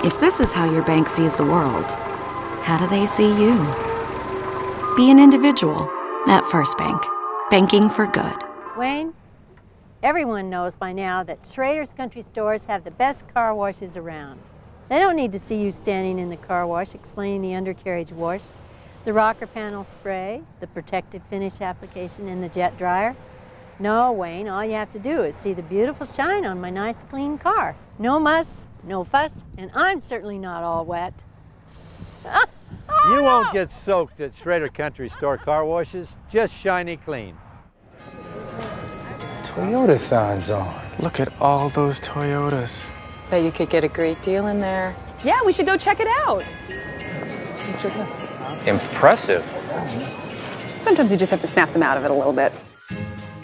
If this is how your bank sees the world, how do they see you? Be an individual at First Bank. Banking for good. Wayne, everyone knows by now that Schrader's Country Stores have the best car washes around. They don't need to see you standing in the car wash explaining the undercarriage wash, the rocker panel spray, the protective finish application, and the jet dryer. No, Wayne, all you have to do is see the beautiful shine on my nice clean car. No muss, no fuss, and I'm certainly not all wet. You won't get soaked at Schrader Country Store car washes, just shiny clean. Toyota-thon's on. Look at all those Toyotas. Bet you could get a great deal in there. Yeah, we should go check it out. Let's go check it out. Impressive. Sometimes you just have to snap them out of it a little bit.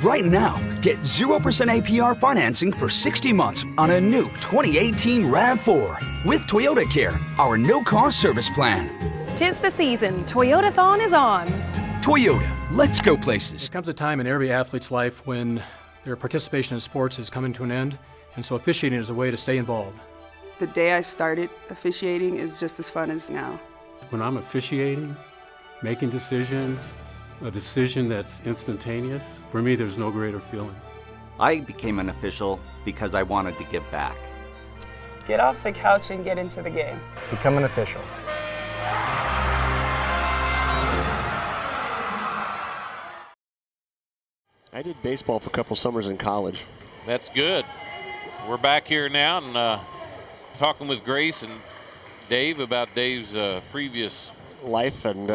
Right now, get 0% APR financing for 60 months on a new 2018 RAV4 with Toyota Care, our no-cost service plan. 'Tis the season. Toyota-thon is on. Toyota, let's go places. There comes a time in every athlete's life when their participation in sports is coming to an end, and so officiating is a way to stay involved. The day I started officiating is just as fun as now. When I'm officiating, making decisions, a decision that's instantaneous, for me there's no greater feeling. I became an official because I wanted to give back. Get off the couch and get into the game. Become an official. I did baseball for a couple summers in college. That's good. We're back here now and talking with Grace and Dave about Dave's previous life and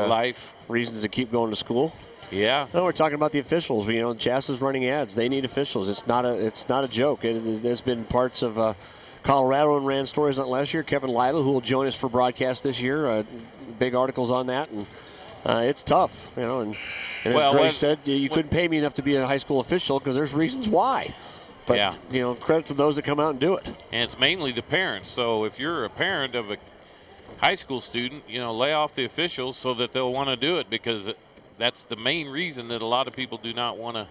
reasons to keep going to school. Yeah. No, we're talking about the officials. You know, Chasta's running ads. They need officials. It's not a joke. There's been parts of Colorado and ran stories on it last year. Kevin Lytle, who will join us for broadcast this year, big articles on that, and it's tough. You know, and as Grace said, you couldn't pay me enough to be a high school official because there's reasons why. But yeah, you know, credit to those that come out and do it. And it's mainly the parents. So if you're a parent of a high school student, you know, lay off the officials so that they'll want to do it, because that's the main reason that a lot of people do not want to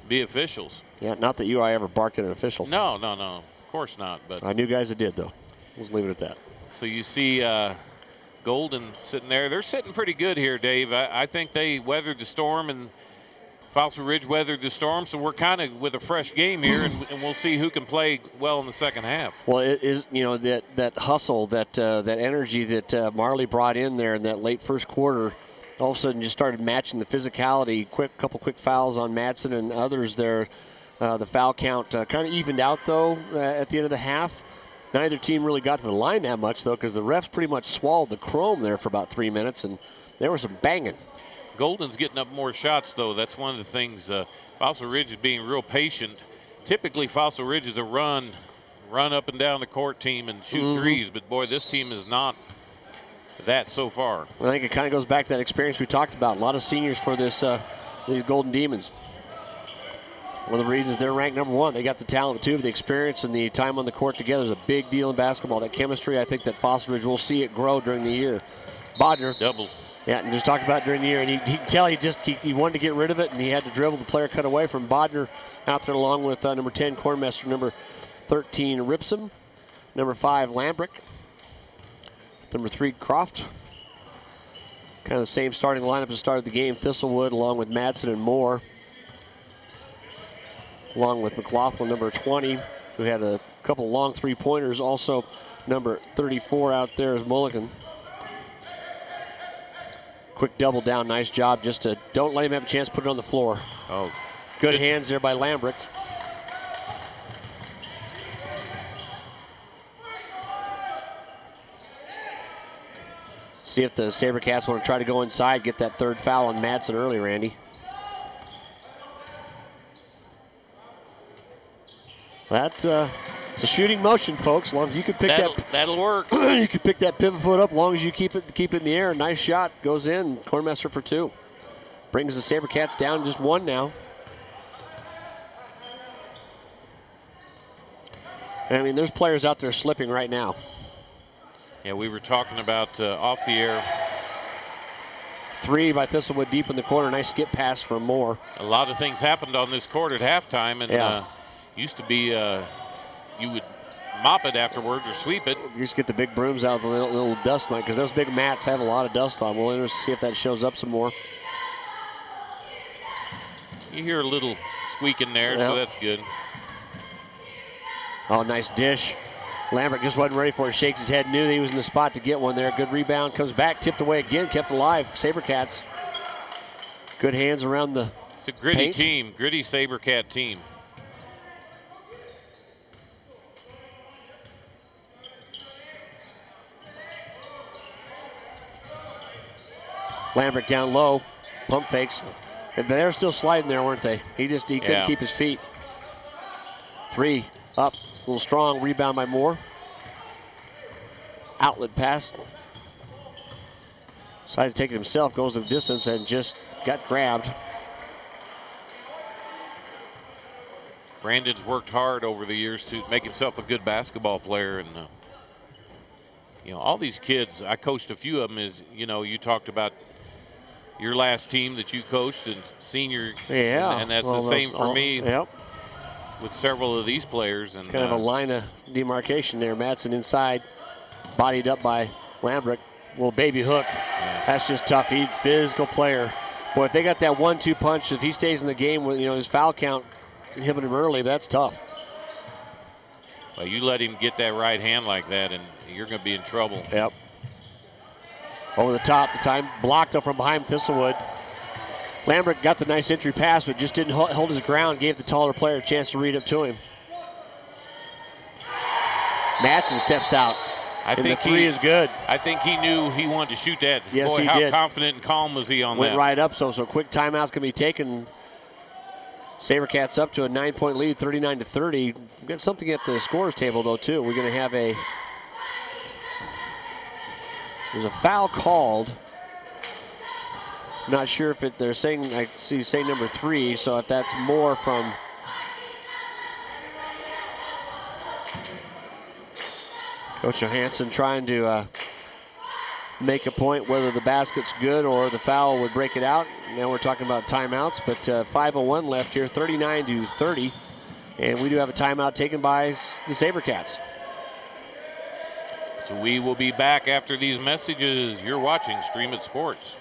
be officials. Yeah, not that I ever barked at an official. No, of course not. But I knew guys that did, though. Let's leave it at that. So you see Golden sitting there. They're sitting pretty good here, Dave. I think they weathered the storm, and Fossil Ridge weathered the storm, so we're kind of with a fresh game here, and we'll see who can play well in the second half. Well, it is, you know, that hustle, that energy that Marley brought in there in that late first quarter, all of a sudden just started matching the physicality. Couple quick fouls on Madsen and others there. The foul count kind of evened out, though, at the end of the half. Neither team really got to the line that much, though, because the refs pretty much swallowed the chrome there for about 3 minutes, and there was some banging. Golden's getting up more shots, though. That's one of the things. Fossil Ridge is being real patient. Typically, Fossil Ridge is a run up and down the court team and shoot threes, but boy, this team is not that so far. I think it kind of goes back to that experience we talked about. A lot of seniors for these Golden Demons. One of the reasons they're ranked number one, they got the talent too, but the experience and the time on the court together is a big deal in basketball. That chemistry, I think that Fossil Ridge will see it grow during the year. Bodner. Double. Yeah, and just talked about during the year, and he can tell he wanted to get rid of it, and he had to dribble. The player cut away from Bodner out there, along with number 10 Kornmester, number 13 Ripson, number 5 Lambrick, number 3 Croft. Kind of the same starting lineup at the start of the game. Thistlewood along with Madsen and Moore, along with McLaughlin, number 20, who had a couple long three-pointers. Also, number 34 out there is Mulligan. Quick double down, nice job. Just to don't let him have a chance to put it on the floor. Oh, good hands there by Lambrick. See if the SaberCats want to try to go inside, get that third foul on Madsen early, Randy. That it's a shooting motion, folks. As long as you can pick that'll work. You can pick that pivot foot up. As long as you keep it in the air. Nice shot goes in. Kornmesser for 2. Brings the SaberCats down just 1 now. I mean, there's players out there slipping right now. Yeah, we were talking about off the air. 3 by Thistlewood deep in the corner. Nice skip pass from Moore. A lot of things happened on this court at halftime, and used to be you would mop it afterwards or sweep it. You just get the big brooms out of the little dust mite, because those big mats have a lot of dust on. We'll interested to see if that shows up some more. You hear a little squeak in there, so that's good. Oh, nice dish. Lambert just wasn't ready for it. Shakes his head, knew that he was in the spot to get one there. Good rebound, comes back, tipped away again, kept alive. SaberCats. Good hands around the It's a gritty paint. team, gritty SaberCat team. Lambert down low, pump fakes. They're still sliding there, weren't they? He couldn't keep his feet. 3 up, a little strong, rebound by Moore. Outlet pass. Decided to take it himself, goes the distance and just got grabbed. Brandon's worked hard over the years to make himself a good basketball player, and all these kids. I coached a few of them. You talked about your last team that you coached and senior, and that's the same for me. Yep. With several of these players. And it's kind of a line of demarcation there. Madsen inside, bodied up by Lambert. Little baby hook. That's just tough. He's a physical player. Boy, if they got that 1-2 punch, if he stays in the game with his foul count inhibited him early, that's tough. Well, you let him get that right hand like that, and you're going to be in trouble. Yep. Over the top, the time blocked up from behind Thistlewood. Lambert got the nice entry pass, but just didn't hold his ground, gave the taller player a chance to read up to him. Madsen steps out. I think the 3 is good. I think he knew he wanted to shoot that. Yes, Boy, he how did. confident and calm was he on Went that? right up, so quick timeouts can be taken. SaberCats up to a 9-point lead, 39-30. We've got something at the scorers table, though, too. We're going to have there's a foul called. Not sure if they're saying, I see number 3, so if that's more from Coach Johansson trying to make a point whether the basket's good or the foul would break it out. Now we're talking about timeouts, but 5:01 left here, 39-30, and we do have a timeout taken by the SaberCats. So we will be back after these messages. You're watching Stream It Sports.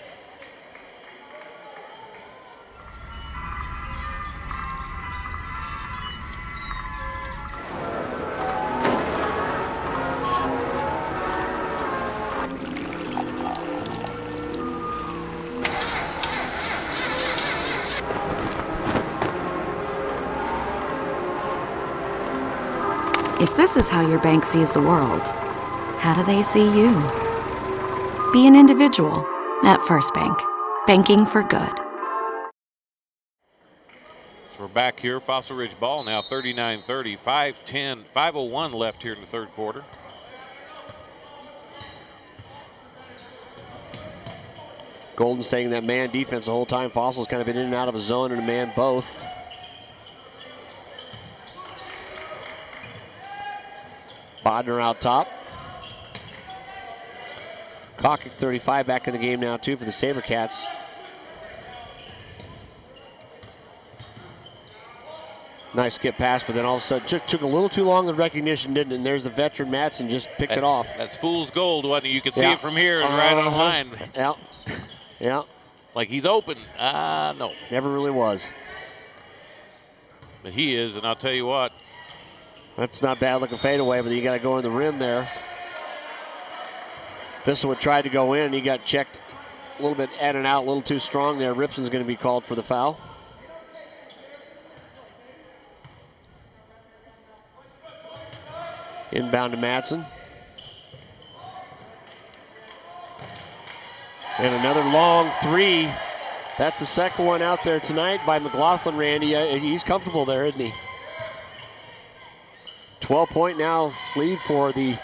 If this is how your bank sees the world, how do they see you? Be an individual at First Bank. Banking for good. So we're back here. Fossil Ridge ball now 39-30. 5:01 left here in the third quarter. Golden staying in that man defense the whole time. Fossil's kind of been in and out of a zone and a man both. Bodner out top. Kokic 35 back in the game now too for the SaberCats. Nice skip pass, but then all of a sudden took a little too long in recognition, didn't it? And there's the veteran Madsen just picked it off. That's fool's gold, wasn't it? You could see it from here and right on line. Yeah. Yeah. Like he's open. No. Never really was. But he is, and I'll tell you what. That's not bad looking fadeaway, but you got to go in the rim there. Thistlewood tried to go in. He got checked a little bit in and out, a little too strong there. Ripson's going to be called for the foul. Inbound to Madsen. And another long 3. That's the second one out there tonight by McLaughlin, Randy. He's comfortable there, isn't he? 12-point now lead for the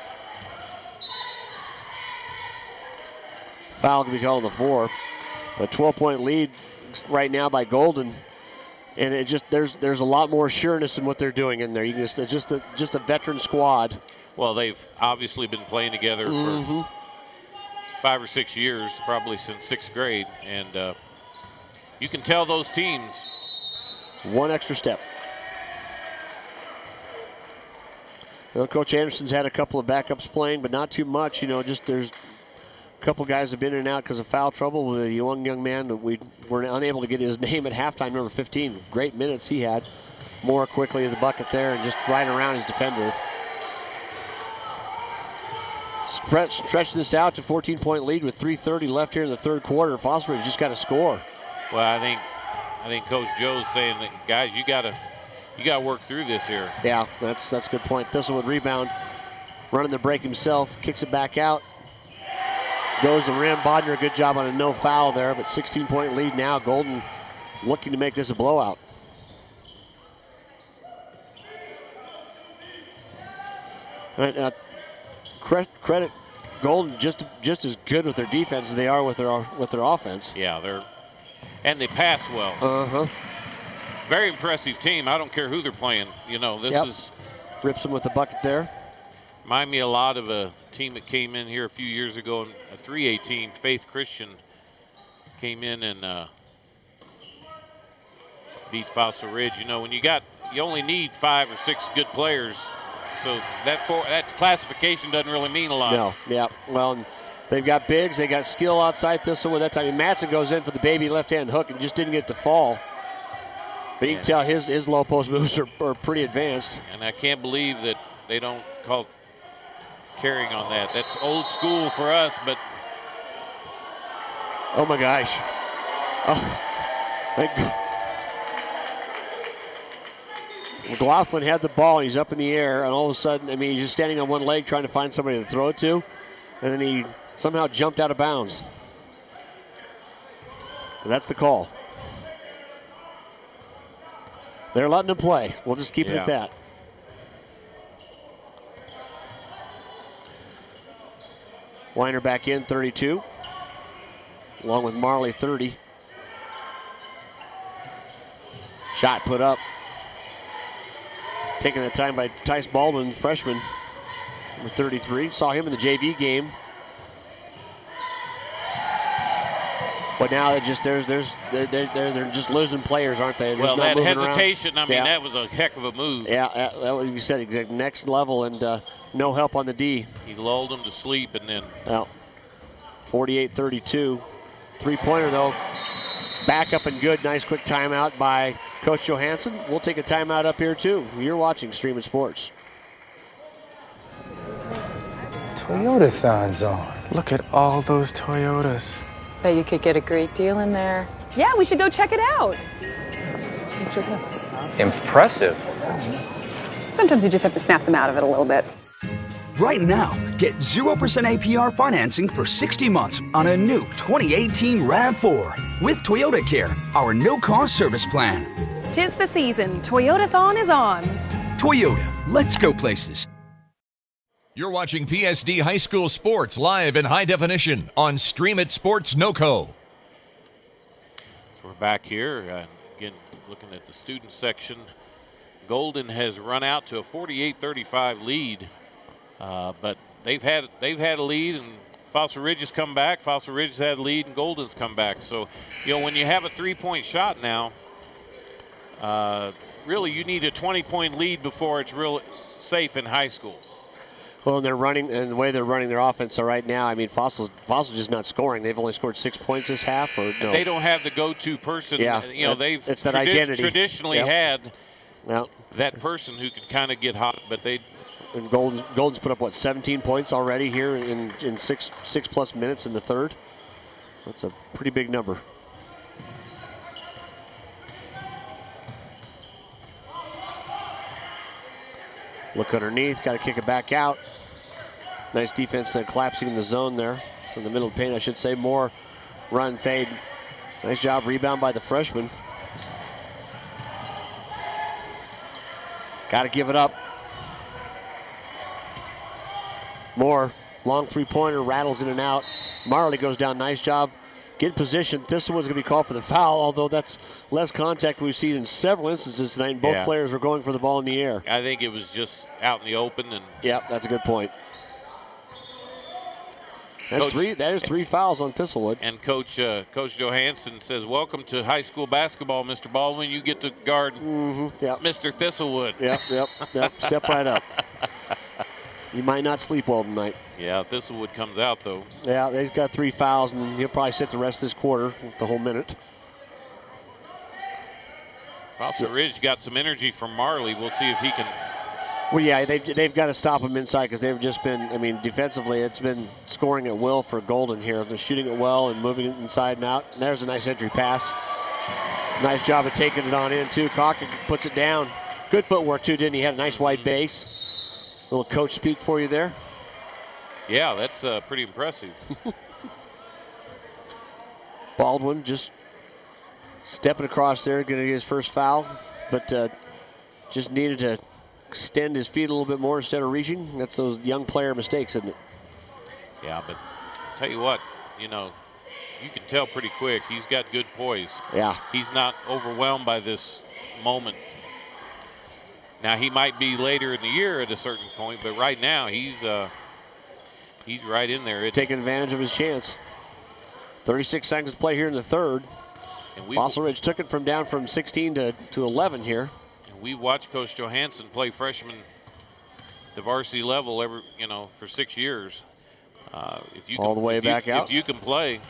foul to be called the 4. A 12-point lead right now by Golden. And it just there's a lot more sureness in what they're doing in there. You can it's just a veteran squad. Well, they've obviously been playing together for 5 or 6 years, probably since 6th grade, and you can tell those teams. One extra step. Well, Coach Anderson's had a couple of backups playing, but not too much. You know, just there's a couple guys have been in and out because of foul trouble. With a young man that we were unable to get his name at halftime, number 15. Great minutes he had. More quickly at the bucket there and just right around his defender. Stretch this out to 14-point lead with 3:30 left here in the third quarter. Fossil Ridge just got to score. Well, I think Coach Joe's saying that, guys, you got to work through this here. Yeah, that's a good point. Thistlewood rebound, running the break himself, kicks it back out. Goes the rim. Bodner, good job on a no foul there, but 16-point lead now. Golden looking to make this a blowout. All right, credit Golden just as good with their defense as they are with their offense. Yeah, they pass well. Very impressive team. I don't care who they're playing. You know, this is rips them with the bucket there. Remind me a lot of a team that came in here a few years ago, a 3A team, Faith Christian, came in and beat Fossil Ridge. You know, when you only need 5 or 6 good players, so that classification doesn't really mean a lot. No, yeah. Well, and they've got bigs, they got skill outside Thistlewood that time. And Matson goes in for the baby left-hand hook and just didn't get to fall. But you can tell his low post moves are pretty advanced. And I can't believe that they don't call carrying on that. That's old school for us, but. Oh my gosh. Oh, thank God. McLaughlin had the ball, and he's up in the air, and all of a sudden, I mean, he's just standing on one leg trying to find somebody to throw it to, and then he somehow jumped out of bounds. But that's the call. They're letting him play. We'll just keep it at that. Weiner back in, 32, along with Marley, 30. Shot put up. Taking the time by Tice Baldwin, freshman, number 33. Saw him in the JV game. But now they're just losing players, aren't they? Well, that hesitation, I mean, that was a heck of a move. Yeah, that what you said, exact next level, and no help on the D. He lulled them to sleep, and then. Well, 48-32. Three-pointer, though, back up and good. Nice quick timeout by Coach Johansson. We'll take a timeout up here, too. You're watching Streaming Sports. Toyota-thon's on. Look at all those Toyotas. Bet you could get a great deal in there. Yeah, we should go check it out. Check it out. Impressive. Sometimes you just have to snap them out of it a little bit. Right now, get 0% APR financing for 60 months on a new 2018 RAV4 with Toyota Care, our no-cost service plan. 'Tis the season. Toyota-thon is on. Toyota, let's go places. You're watching PSD High School Sports live in high definition on Stream It Sports NoCo. So we're back here, again, looking at the student section. Golden has run out to a 48-35 lead. But they've had a lead, and Fossil Ridge has come back. Fossil Ridge has had a lead, and Golden's come back. So, you know, when you have a 3-point shot now, really you need a 20-point lead before it's real safe in high school. Well, and they're running, and the way they're running their offense right now, I mean, Fossil's just not scoring. They've only scored 6 points this half, or no? And they don't have the go-to person. Yeah, you know, they've it's that identity. Traditionally had Well, that person who could kind of get hot, but they. And Golden's put up, what, 17 points already here in six plus minutes in the third. That's a pretty big number. Look underneath, got to kick it back out. Nice defense collapsing in the zone there. In the middle of the paint, I should say. More run, fade. Nice job, rebound by the freshman. Got to give it up. Moore, long three-pointer, rattles in and out. Marley goes down. Nice job. Get in position. Thistlewood's going to be called for the foul, although that's less contact we've seen in several instances tonight. And both players were going for the ball in the air. I think it was just out in the open. And yep, that's a good point. That's Coach, that is 3 fouls on Thistlewood. And Coach Johansson says, "Welcome to high school basketball, Mr. Baldwin. You get to guard Mr. Thistlewood." Yep. Step right up. You might not sleep well tonight. Yeah, Thistlewood comes out, though. Yeah, he's got 3 fouls, and he'll probably sit the rest of this quarter, the whole minute. Fossil Ridge got some energy from Marley. We'll see if he can. Well, yeah, they've got to stop him inside because they've just been, I mean, defensively, it's been scoring at will for Golden here. They're shooting it well and moving it inside and out. And there's a nice entry pass. Nice job of taking it on in, too. Cocker puts it down. Good footwork, too, didn't he? Had a nice wide base. Little coach speak for you there. Yeah, that's pretty impressive. Baldwin just stepping across there, going to get his first foul, but just needed to extend his feet a little bit more instead of reaching. That's those young player mistakes, isn't it? Yeah, but tell you what, you can tell pretty quick he's got good poise. Yeah. He's not overwhelmed by this moment. Now, he might be later in the year at a certain point, but right now he's right in there. Taking advantage of his chance. 36 seconds to play here in the third. And Fossil Ridge took it down from 16 to 11 here. And we watched Coach Johansson play freshman, the varsity level, for 6 years. All the way back out. If you can play.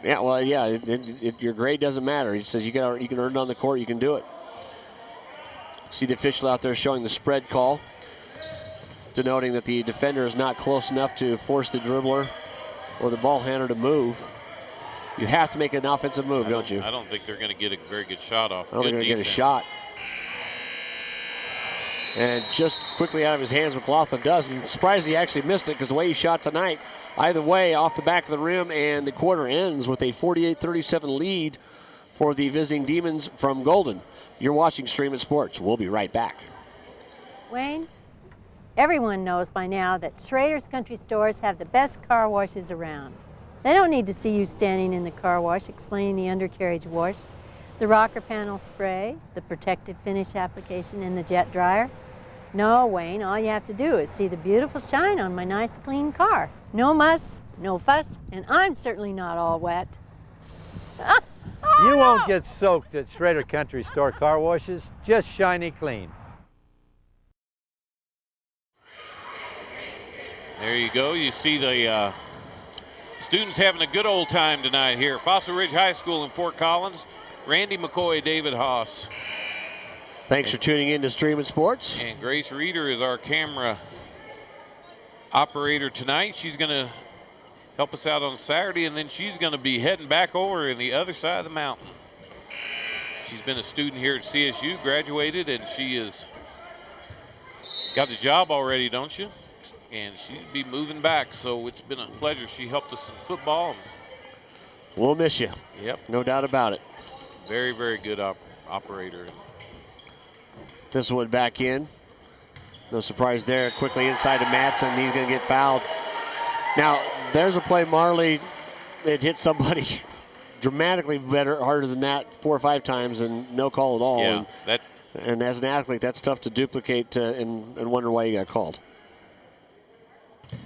Yeah, well, yeah, your grade doesn't matter. He says you can earn it on the court, you can do it. See the official out there showing the spread call, denoting that the defender is not close enough to force the dribbler or the ball handler to move. You have to make an offensive move, don't you? I don't think they're going to get a very good shot off. I don't think they're going to get a shot. And just quickly out of his hands, McLaughlin does. And surprised he actually missed it because the way he shot tonight, either way, off the back of the rim, and the quarter ends with a 48-37 lead for the visiting Demons from Golden. You're watching Stream It Sports. We'll be right back. Wayne, everyone knows by now that Schrader's Country Stores have the best car washes around. They don't need to see you standing in the car wash explaining the undercarriage wash, the rocker panel spray, the protective finish application, and the jet dryer. No, Wayne, all you have to do is see the beautiful shine on my nice clean car. No muss, no fuss, and I'm certainly not all wet. You won't get soaked at Schrader Country Store car washes, just shiny clean. There you go. You see the students having a good old time tonight here at Fossil Ridge High School in Fort Collins. Randy McCoy, David Haase. Thanks for tuning in to Stream It Sports. And Grace Reeder is our camera operator tonight. She's going to help us out on Saturday, and then she's going to be heading back over in the other side of the mountain. She's been a student here at CSU, graduated, and she has got the job already, don't you? And she'll be moving back, so it's been a pleasure. She helped us in football. We'll miss you. Yep. No doubt about it. Very, very good operator. Thistlewood back in. No surprise there. Quickly inside to Matson. He's going to get fouled. Now, there's a play Marley. It hit somebody dramatically harder than that 4 or 5 times and no call at all. Yeah, and as an athlete, that's tough to duplicate and wonder why he got called.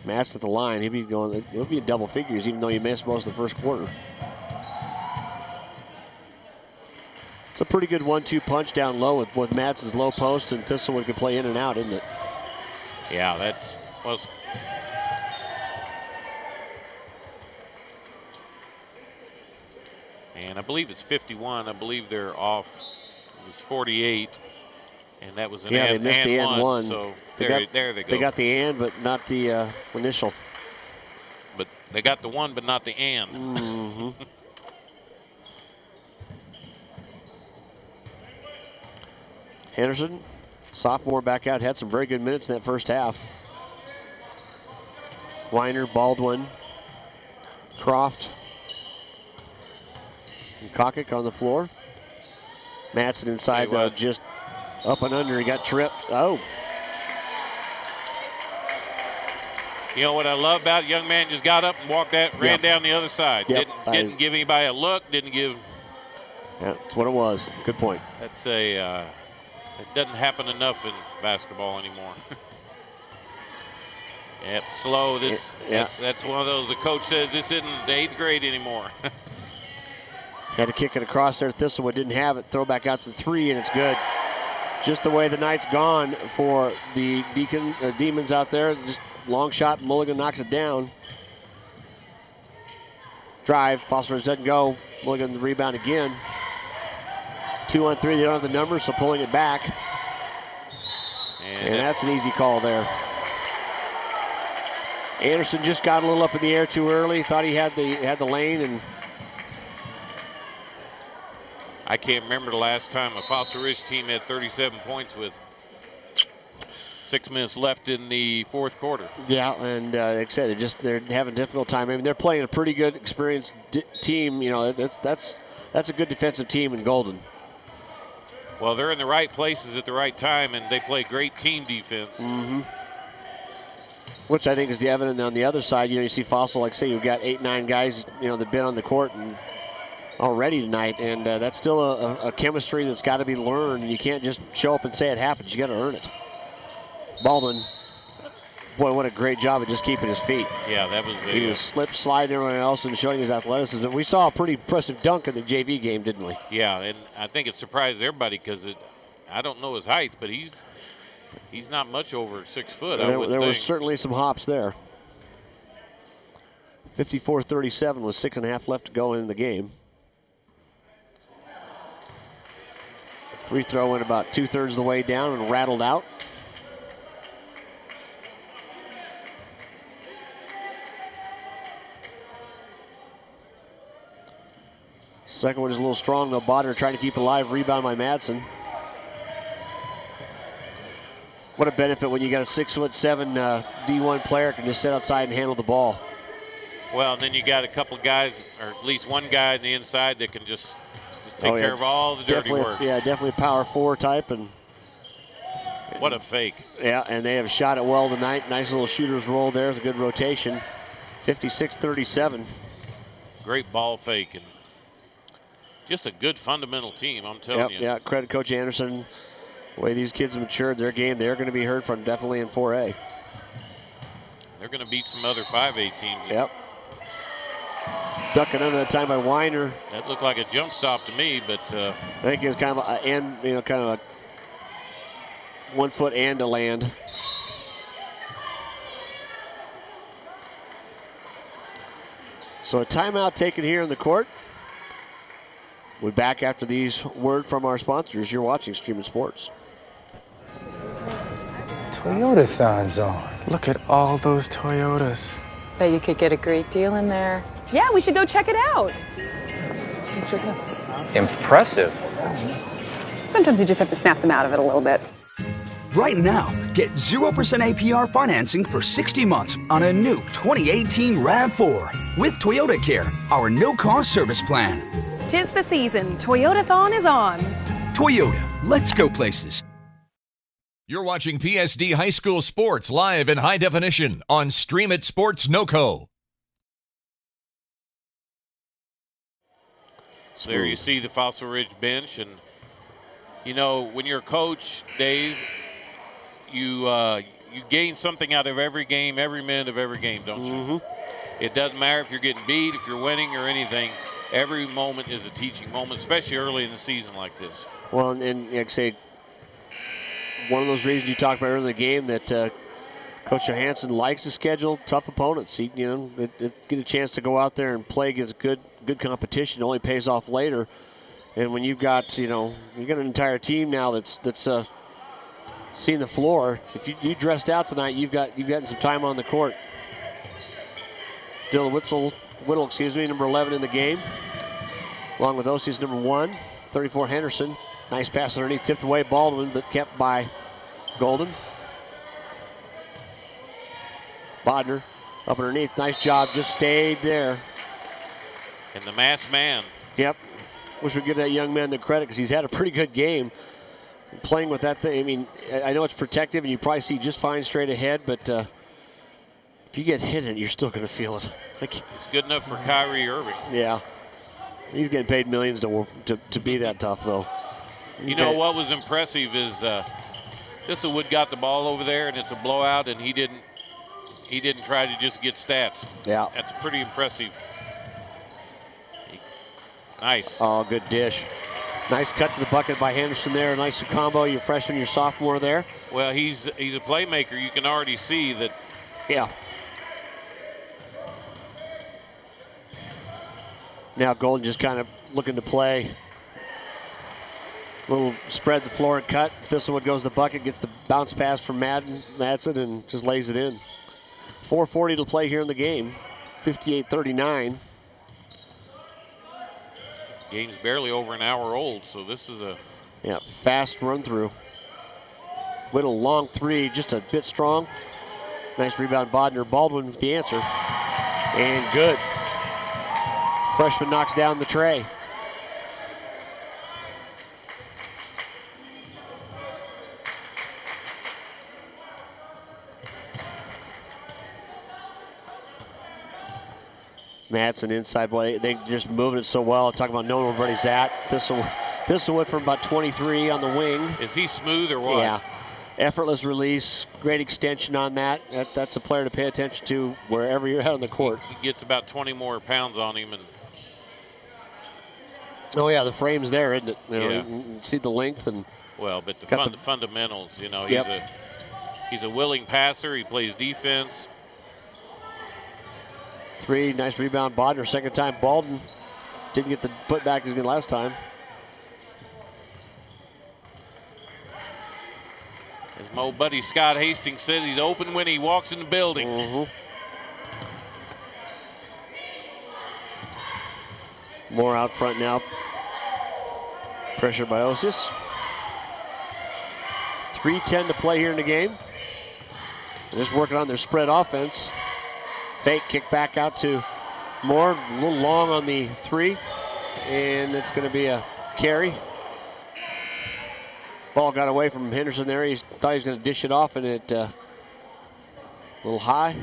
Matt's at the line. He'll be in double figures even though he missed most of the first quarter. It's a pretty good 1-2 punch down low with Madsen's low post, and Thistlewood could play in and out, isn't it? Yeah, that's was. And I believe it's 51. I believe they're off. It was 48, and that was an yeah, they missed the and one. So there they go. They got the and, but not the initial. But they got the one, but not the and. Mm-hmm. Henderson, sophomore, back out, had some very good minutes in that first half. Weiner, Baldwin, Croft, and Kokic on the floor. Matson inside, just up and under. He got tripped. Oh. You know what I love about it? Young man just got up and ran down the other side. Yep. Didn't give anybody a look. Didn't give. Yeah, that's what it was. Good point. That's it doesn't happen enough in basketball anymore. Yep, slow. That's one of those. The coach says this isn't the 8th grade anymore. Had to kick it across there. Thistlewood didn't have it. Throw back out to 3, and it's good. Just the way the night's gone for the Demons out there. Just long shot. Mulligan knocks it down. Drive. Foster doesn't go. Mulligan the rebound again. 2-on-3. They don't have the numbers, so pulling it back. And that's an easy call there. Anderson just got a little up in the air too early. Thought he had the lane, and I can't remember the last time a Fossil Ridge team had 37 points with 6 minutes left in the fourth quarter. Yeah, and like I said, they're having a difficult time. I mean, they're playing a pretty good, experienced team. You know, that's a good defensive team in Golden. Well, they're in the right places at the right time, and they play great team defense. Mm-hmm. Which I think is the evident on the other side. You know, you see Fossil, like I say, you've got 8-9 guys, you know, that've been on the court and already tonight, and that's still a chemistry that's got to be learned. And you can't just show up and say it happens. You got to earn it. Baldwin, boy, what a great job of just keeping his feet. Yeah, that was. He was slip sliding everyone else and showing his athleticism. We saw a pretty impressive dunk in the JV game, didn't we? Yeah, and I think it surprised everybody because I don't know his height, but he's not much over 6 foot. There was certainly some hops there. 54-37 with 6.5 left to go in the game. Free throw went about 2/3 of the way down and rattled out. Second one is a little strong though. Bodner trying to keep it alive. Rebound by Madsen. What a benefit when you got a 6'7" D1 player can just sit outside and handle the ball. Well, and then you got a couple guys, or at least one guy on the inside that can just take care of all the dirty work. Yeah, definitely power 4 type. And what a fake. Yeah, and they have shot it well tonight. Nice little shooter's roll there. It's a good rotation. 56-37. Great ball fake and just a good fundamental team, I'm telling you. Yeah, credit Coach Anderson. The way these kids matured their game, they're going to be heard from definitely in 4A. They're going to beat some other 5A teams. Yep. Ducking under that time by Weiner. That looked like a jump stop to me, but I think it was kind of a 1 foot and to land. So a timeout taken here in the court. We'll be back after these word from our sponsors. You're watching Streaming Sports. Toyota-thon's on. Look at all those Toyotas. Bet you could get a great deal in there. Yeah, we should go check it out. Check it out. Impressive. Sometimes you just have to snap them out of it a little bit. Right now, get 0% APR financing for 60 months on a new 2018 RAV4 with Toyota Care, our no-cost service plan. 'Tis the season. Toyota-thon is on. Toyota, let's go places. You're watching PSD High School Sports live in high definition on Stream It Sports NoCo. So there you see the Fossil Ridge bench, and you know when you're a coach, Dave, you gain something out of every game, every minute of every game, don't you? It doesn't matter if you're getting beat, if you're winning, or anything. Every moment is a teaching moment, especially early in the season like this. Well, and like I say, one of those reasons you talked about earlier in the game that Coach Johansson likes to schedule tough opponents. He, get a chance to go out there and play against good competition. It only pays off later. And when you've got, you got an entire team now that's seeing the floor. If you dressed out tonight, you've gotten some time on the court. Dylan Whittle, number 11 in the game, along with Osie's number 1, 34 Henderson. Nice pass underneath, tipped away Baldwin, but kept by Golden. Bodner up underneath, nice job, just stayed there. And the masked man. Yep. Wish we'd give that young man the credit because he's had a pretty good game. Playing with that thing, I mean, I know it's protective and you probably see just fine straight ahead, but if if you get hit in it, you're still going to feel it. Like, it's good enough for Kyrie Irving. Yeah. He's getting paid millions to be that tough, though. You know what was impressive is Thistlewood got the ball over there, and it's a blowout, and he didn't try to just get stats. Yeah. That's pretty impressive. Nice. Oh, good dish. Nice cut to the bucket by Henderson there. Nice combo, your freshman, your sophomore there. Well, he's a playmaker. You can already see that. Yeah. Now Golden just kind of looking to play. Little spread the floor and cut. Thistlewood goes to the bucket, gets the bounce pass from Madsen, and just lays it in. 4:40 to play here in the game. 58-39. Game's barely over an hour old, so this is a fast run through. Whittle long three, just a bit strong. Nice rebound, Bodner. Baldwin with the answer, and good. Freshman knocks down the tray. Madsen inside, boy, they just moving it so well. Talking about knowing where everybody's at. Thistlewood from about 23 on the wing. Is he smooth or what? Yeah. Effortless release, great extension on that. That's a player to pay attention to wherever you're at on the court. He gets about 20 more pounds on him. Oh, yeah, the frame's there, isn't it? You know, Yeah. you see the length. Well, but the fundamentals, you know, Yep. he's a willing passer. He plays defense. Three, nice rebound, Bodner. Second time, Baldwin didn't get the putback as good last time. As my old buddy Scott Hastings says, he's open when he walks in the building. More out front now. Pressure by Osius. 3:10 to play here in the game. They're just working on their spread offense. Fake kick back out to Moore. A little long on the three. And it's going to be a carry. Ball got away from Henderson there. He thought he was going to dish it off, and it a little high.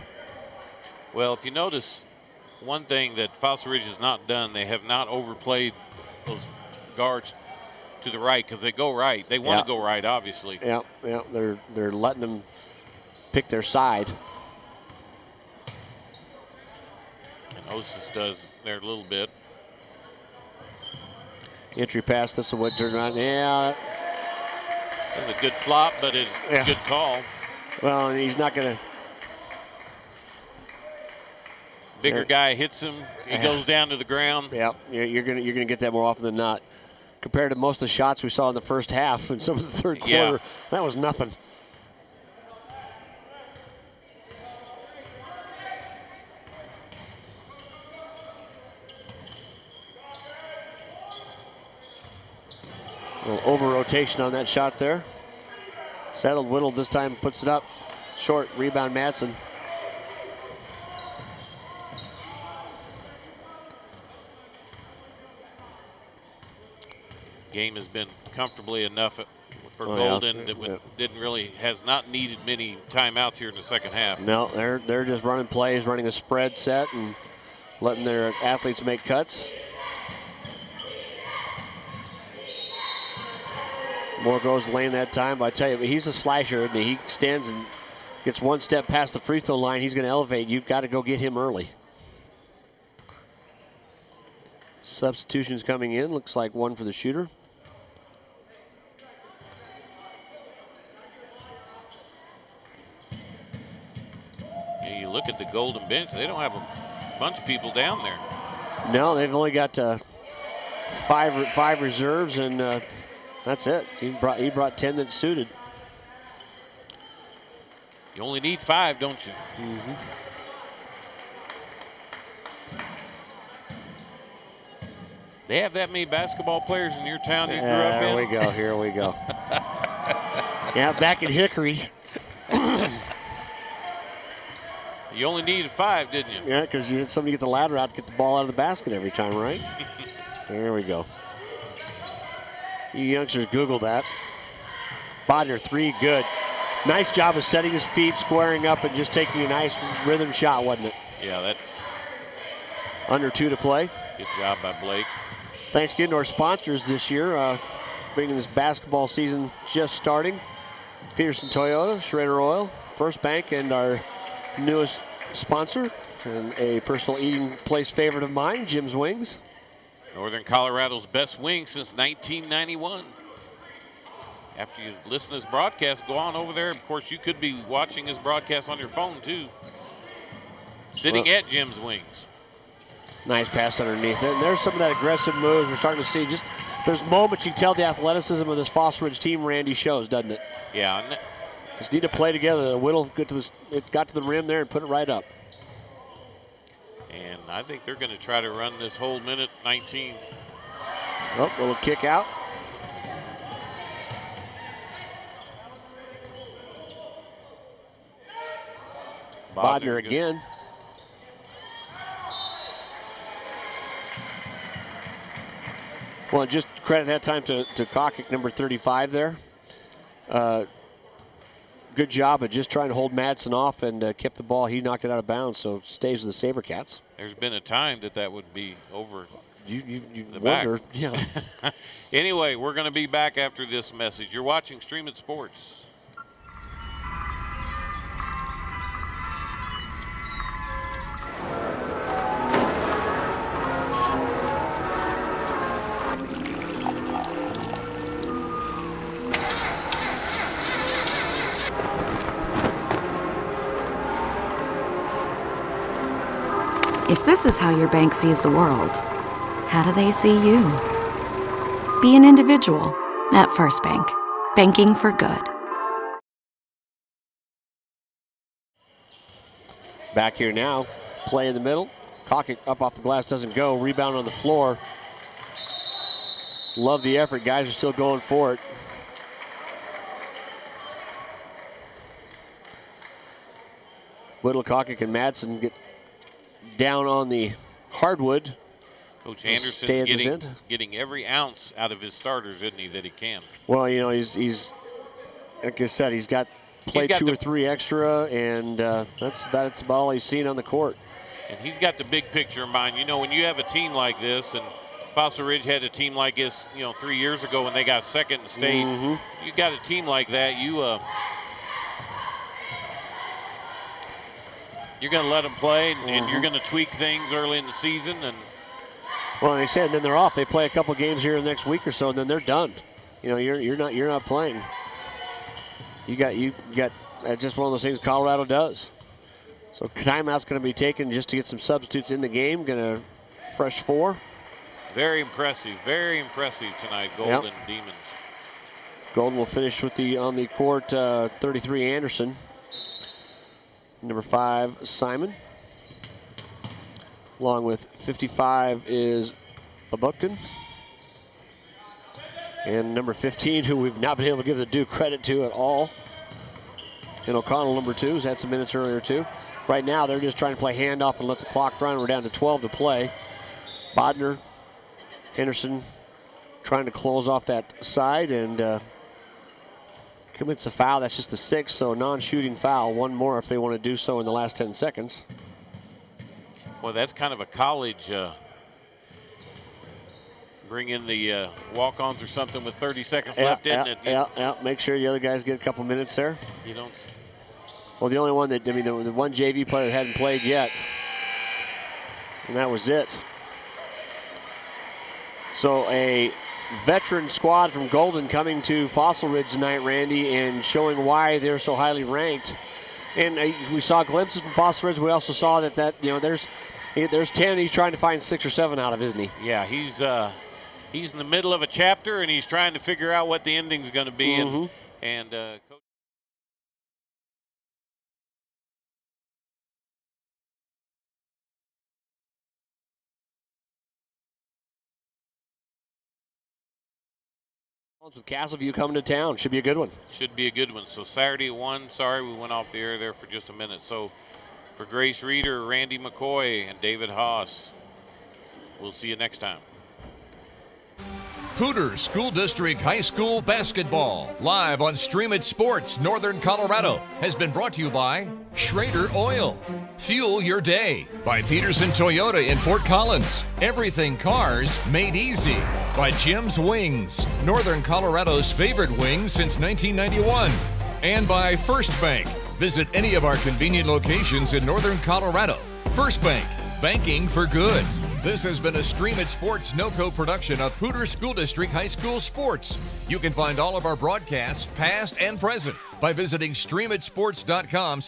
Well, if you notice, one thing that Fossil Ridge has not done, they have not overplayed those guards to the right because they go right. They want to go right, obviously. Yeah. They're letting them pick their side. And Osis does there a little bit. Entry pass, Thistlewood turn around. Yeah. That's a good flop, but it's a good call. Well, and he's not going to. Bigger guy hits him. He goes down to the ground. Yeah, you're gonna get that more often than not. Compared to most of the shots we saw in the first half and some of the third quarter, that was nothing. A little over rotation on that shot there. Settled. Whittle this time puts it up. Short rebound, Madsen. Game has been comfortably enough for Golden that has not needed many timeouts here in the second half. No, they're just running plays, running a spread set, and letting their athletes make cuts. Moore goes lane that time, but I tell you, he's a slasher, and he stands and gets one step past the free throw line. He's going to elevate. You've got to go get him early. Substitutions coming in. Looks like one for the shooter. Yeah, you look at the Golden bench, they don't have a bunch of people down there. No, they've only got five reserves, and that's it. He brought 10 that suited. You only need 5, don't you? Mm-hmm. They have that many basketball players in your town you grew up in? Here we go. Yeah, back in Hickory. You only needed 5, didn't you? Yeah, because you had somebody get the ladder out to get the ball out of the basket every time, right? There we go. You youngsters Google that. Bodner, 3, good. Nice job of setting his feet, squaring up, and just taking a nice rhythm shot, wasn't it? Yeah, that's under 2 to play. Good job by Blake. Thanks again to our sponsors this year, bringing this basketball season just starting. Pedersen Toyota, Schrader Oil, First Bank, and our newest sponsor, and a personal eating place favorite of mine, Jim's Wings. Northern Colorado's best wing since 1991. After you listen to his broadcast, go on over there. Of course, you could be watching his broadcast on your phone, too. Sitting at Jim's Wings. Nice pass underneath it. And there's some of that aggressive moves we're starting to see. Just there's moments you can tell the athleticism of this Fossil Ridge team Randy shows, doesn't it? Yeah. Just need to play together. Whittle got to the rim there and put it right up. And I think they're going to try to run this whole minute 19. Oh, little kick out. Bodner again. Well, just credit that time to Kokic, number 35 there. Good job of just trying to hold Madsen off and kept the ball. He knocked it out of bounds, so it stays with the SaberCats. There's been a time that would be over. You wonder, yeah. Anyway, we're going to be back after this message. You're watching Stream It Sports. If this is how your bank sees the world, how do they see you? Be an individual at First Bank. Banking for good. Back here now, play in the middle. Kokic up off the glass, doesn't go. Rebound on the floor. Love the effort. Guys are still going for it. Whittle, Kokic, and Madsen get down on the hardwood. Coach Anderson's getting every ounce out of his starters, isn't he, that he can? Well, you know, he's like I said, he's got play 2 or 3 extra, and that's about all he's seen on the court. And he's got the big picture in mind. You know, when you have a team like this, and Fossil Ridge had a team like this, 3 years ago when they got second in state. You got a team like that, you're going to let them play, and you're going to tweak things early in the season. And well, like I said, then they're off. They play a couple games here in the next week or so, and then they're done. You know, you're not playing. You got that's just one of those things Colorado does. So timeout's going to be taken just to get some substitutes in the game. Going to fresh 4. Very impressive tonight, Golden Demons. Golden will finish with on the court. 33 Anderson. Number 5, Simon. Along with 55 is Abutkin. And number 15, who we've not been able to give the due credit to at all. And O'Connell, number 2, who's had some minutes earlier too. Right now, they're just trying to play handoff and let the clock run. We're down to 12 to play. Bodner, Henderson trying to close off that side and commits a foul. That's just the 6th, so non-shooting foul. One more if they want to do so in the last 10 seconds. Well, that's kind of a college bring in the walk-ons or something with 30 seconds left, isn't it? Yeah. Make sure the other guys get a couple minutes there. You don't. Well, the only one the one JV player that hadn't played yet, and that was it. So a veteran squad from Golden coming to Fossil Ridge tonight, Randy, and showing why they're so highly ranked. And we saw glimpses from Fossil Ridge. We also saw that there's 10 he's trying to find 6 or 7 out of, isn't he? Yeah, he's in the middle of a chapter, and he's trying to figure out what the ending's going to be. And Coach with Castleview coming to town. Should be a good one. Should be a good one. So Saturday at 1. Sorry, we went off the air there for just a minute. So for Grace Reeder, Randy McCoy, and David Haase, we'll see you next time. Pooter School District High School Basketball, live on Stream It Sports, Northern Colorado, has been brought to you by Schrader Oil. Fuel your day by Pedersen Toyota in Fort Collins. Everything cars made easy by Jim's Wings, Northern Colorado's favorite wings since 1991. And by First Bank. Visit any of our convenient locations in Northern Colorado. First Bank, banking for good. This has been a Stream It Sports NoCo production of Pooter School District High School Sports. You can find all of our broadcasts, past and present, by visiting streamitsports.com/.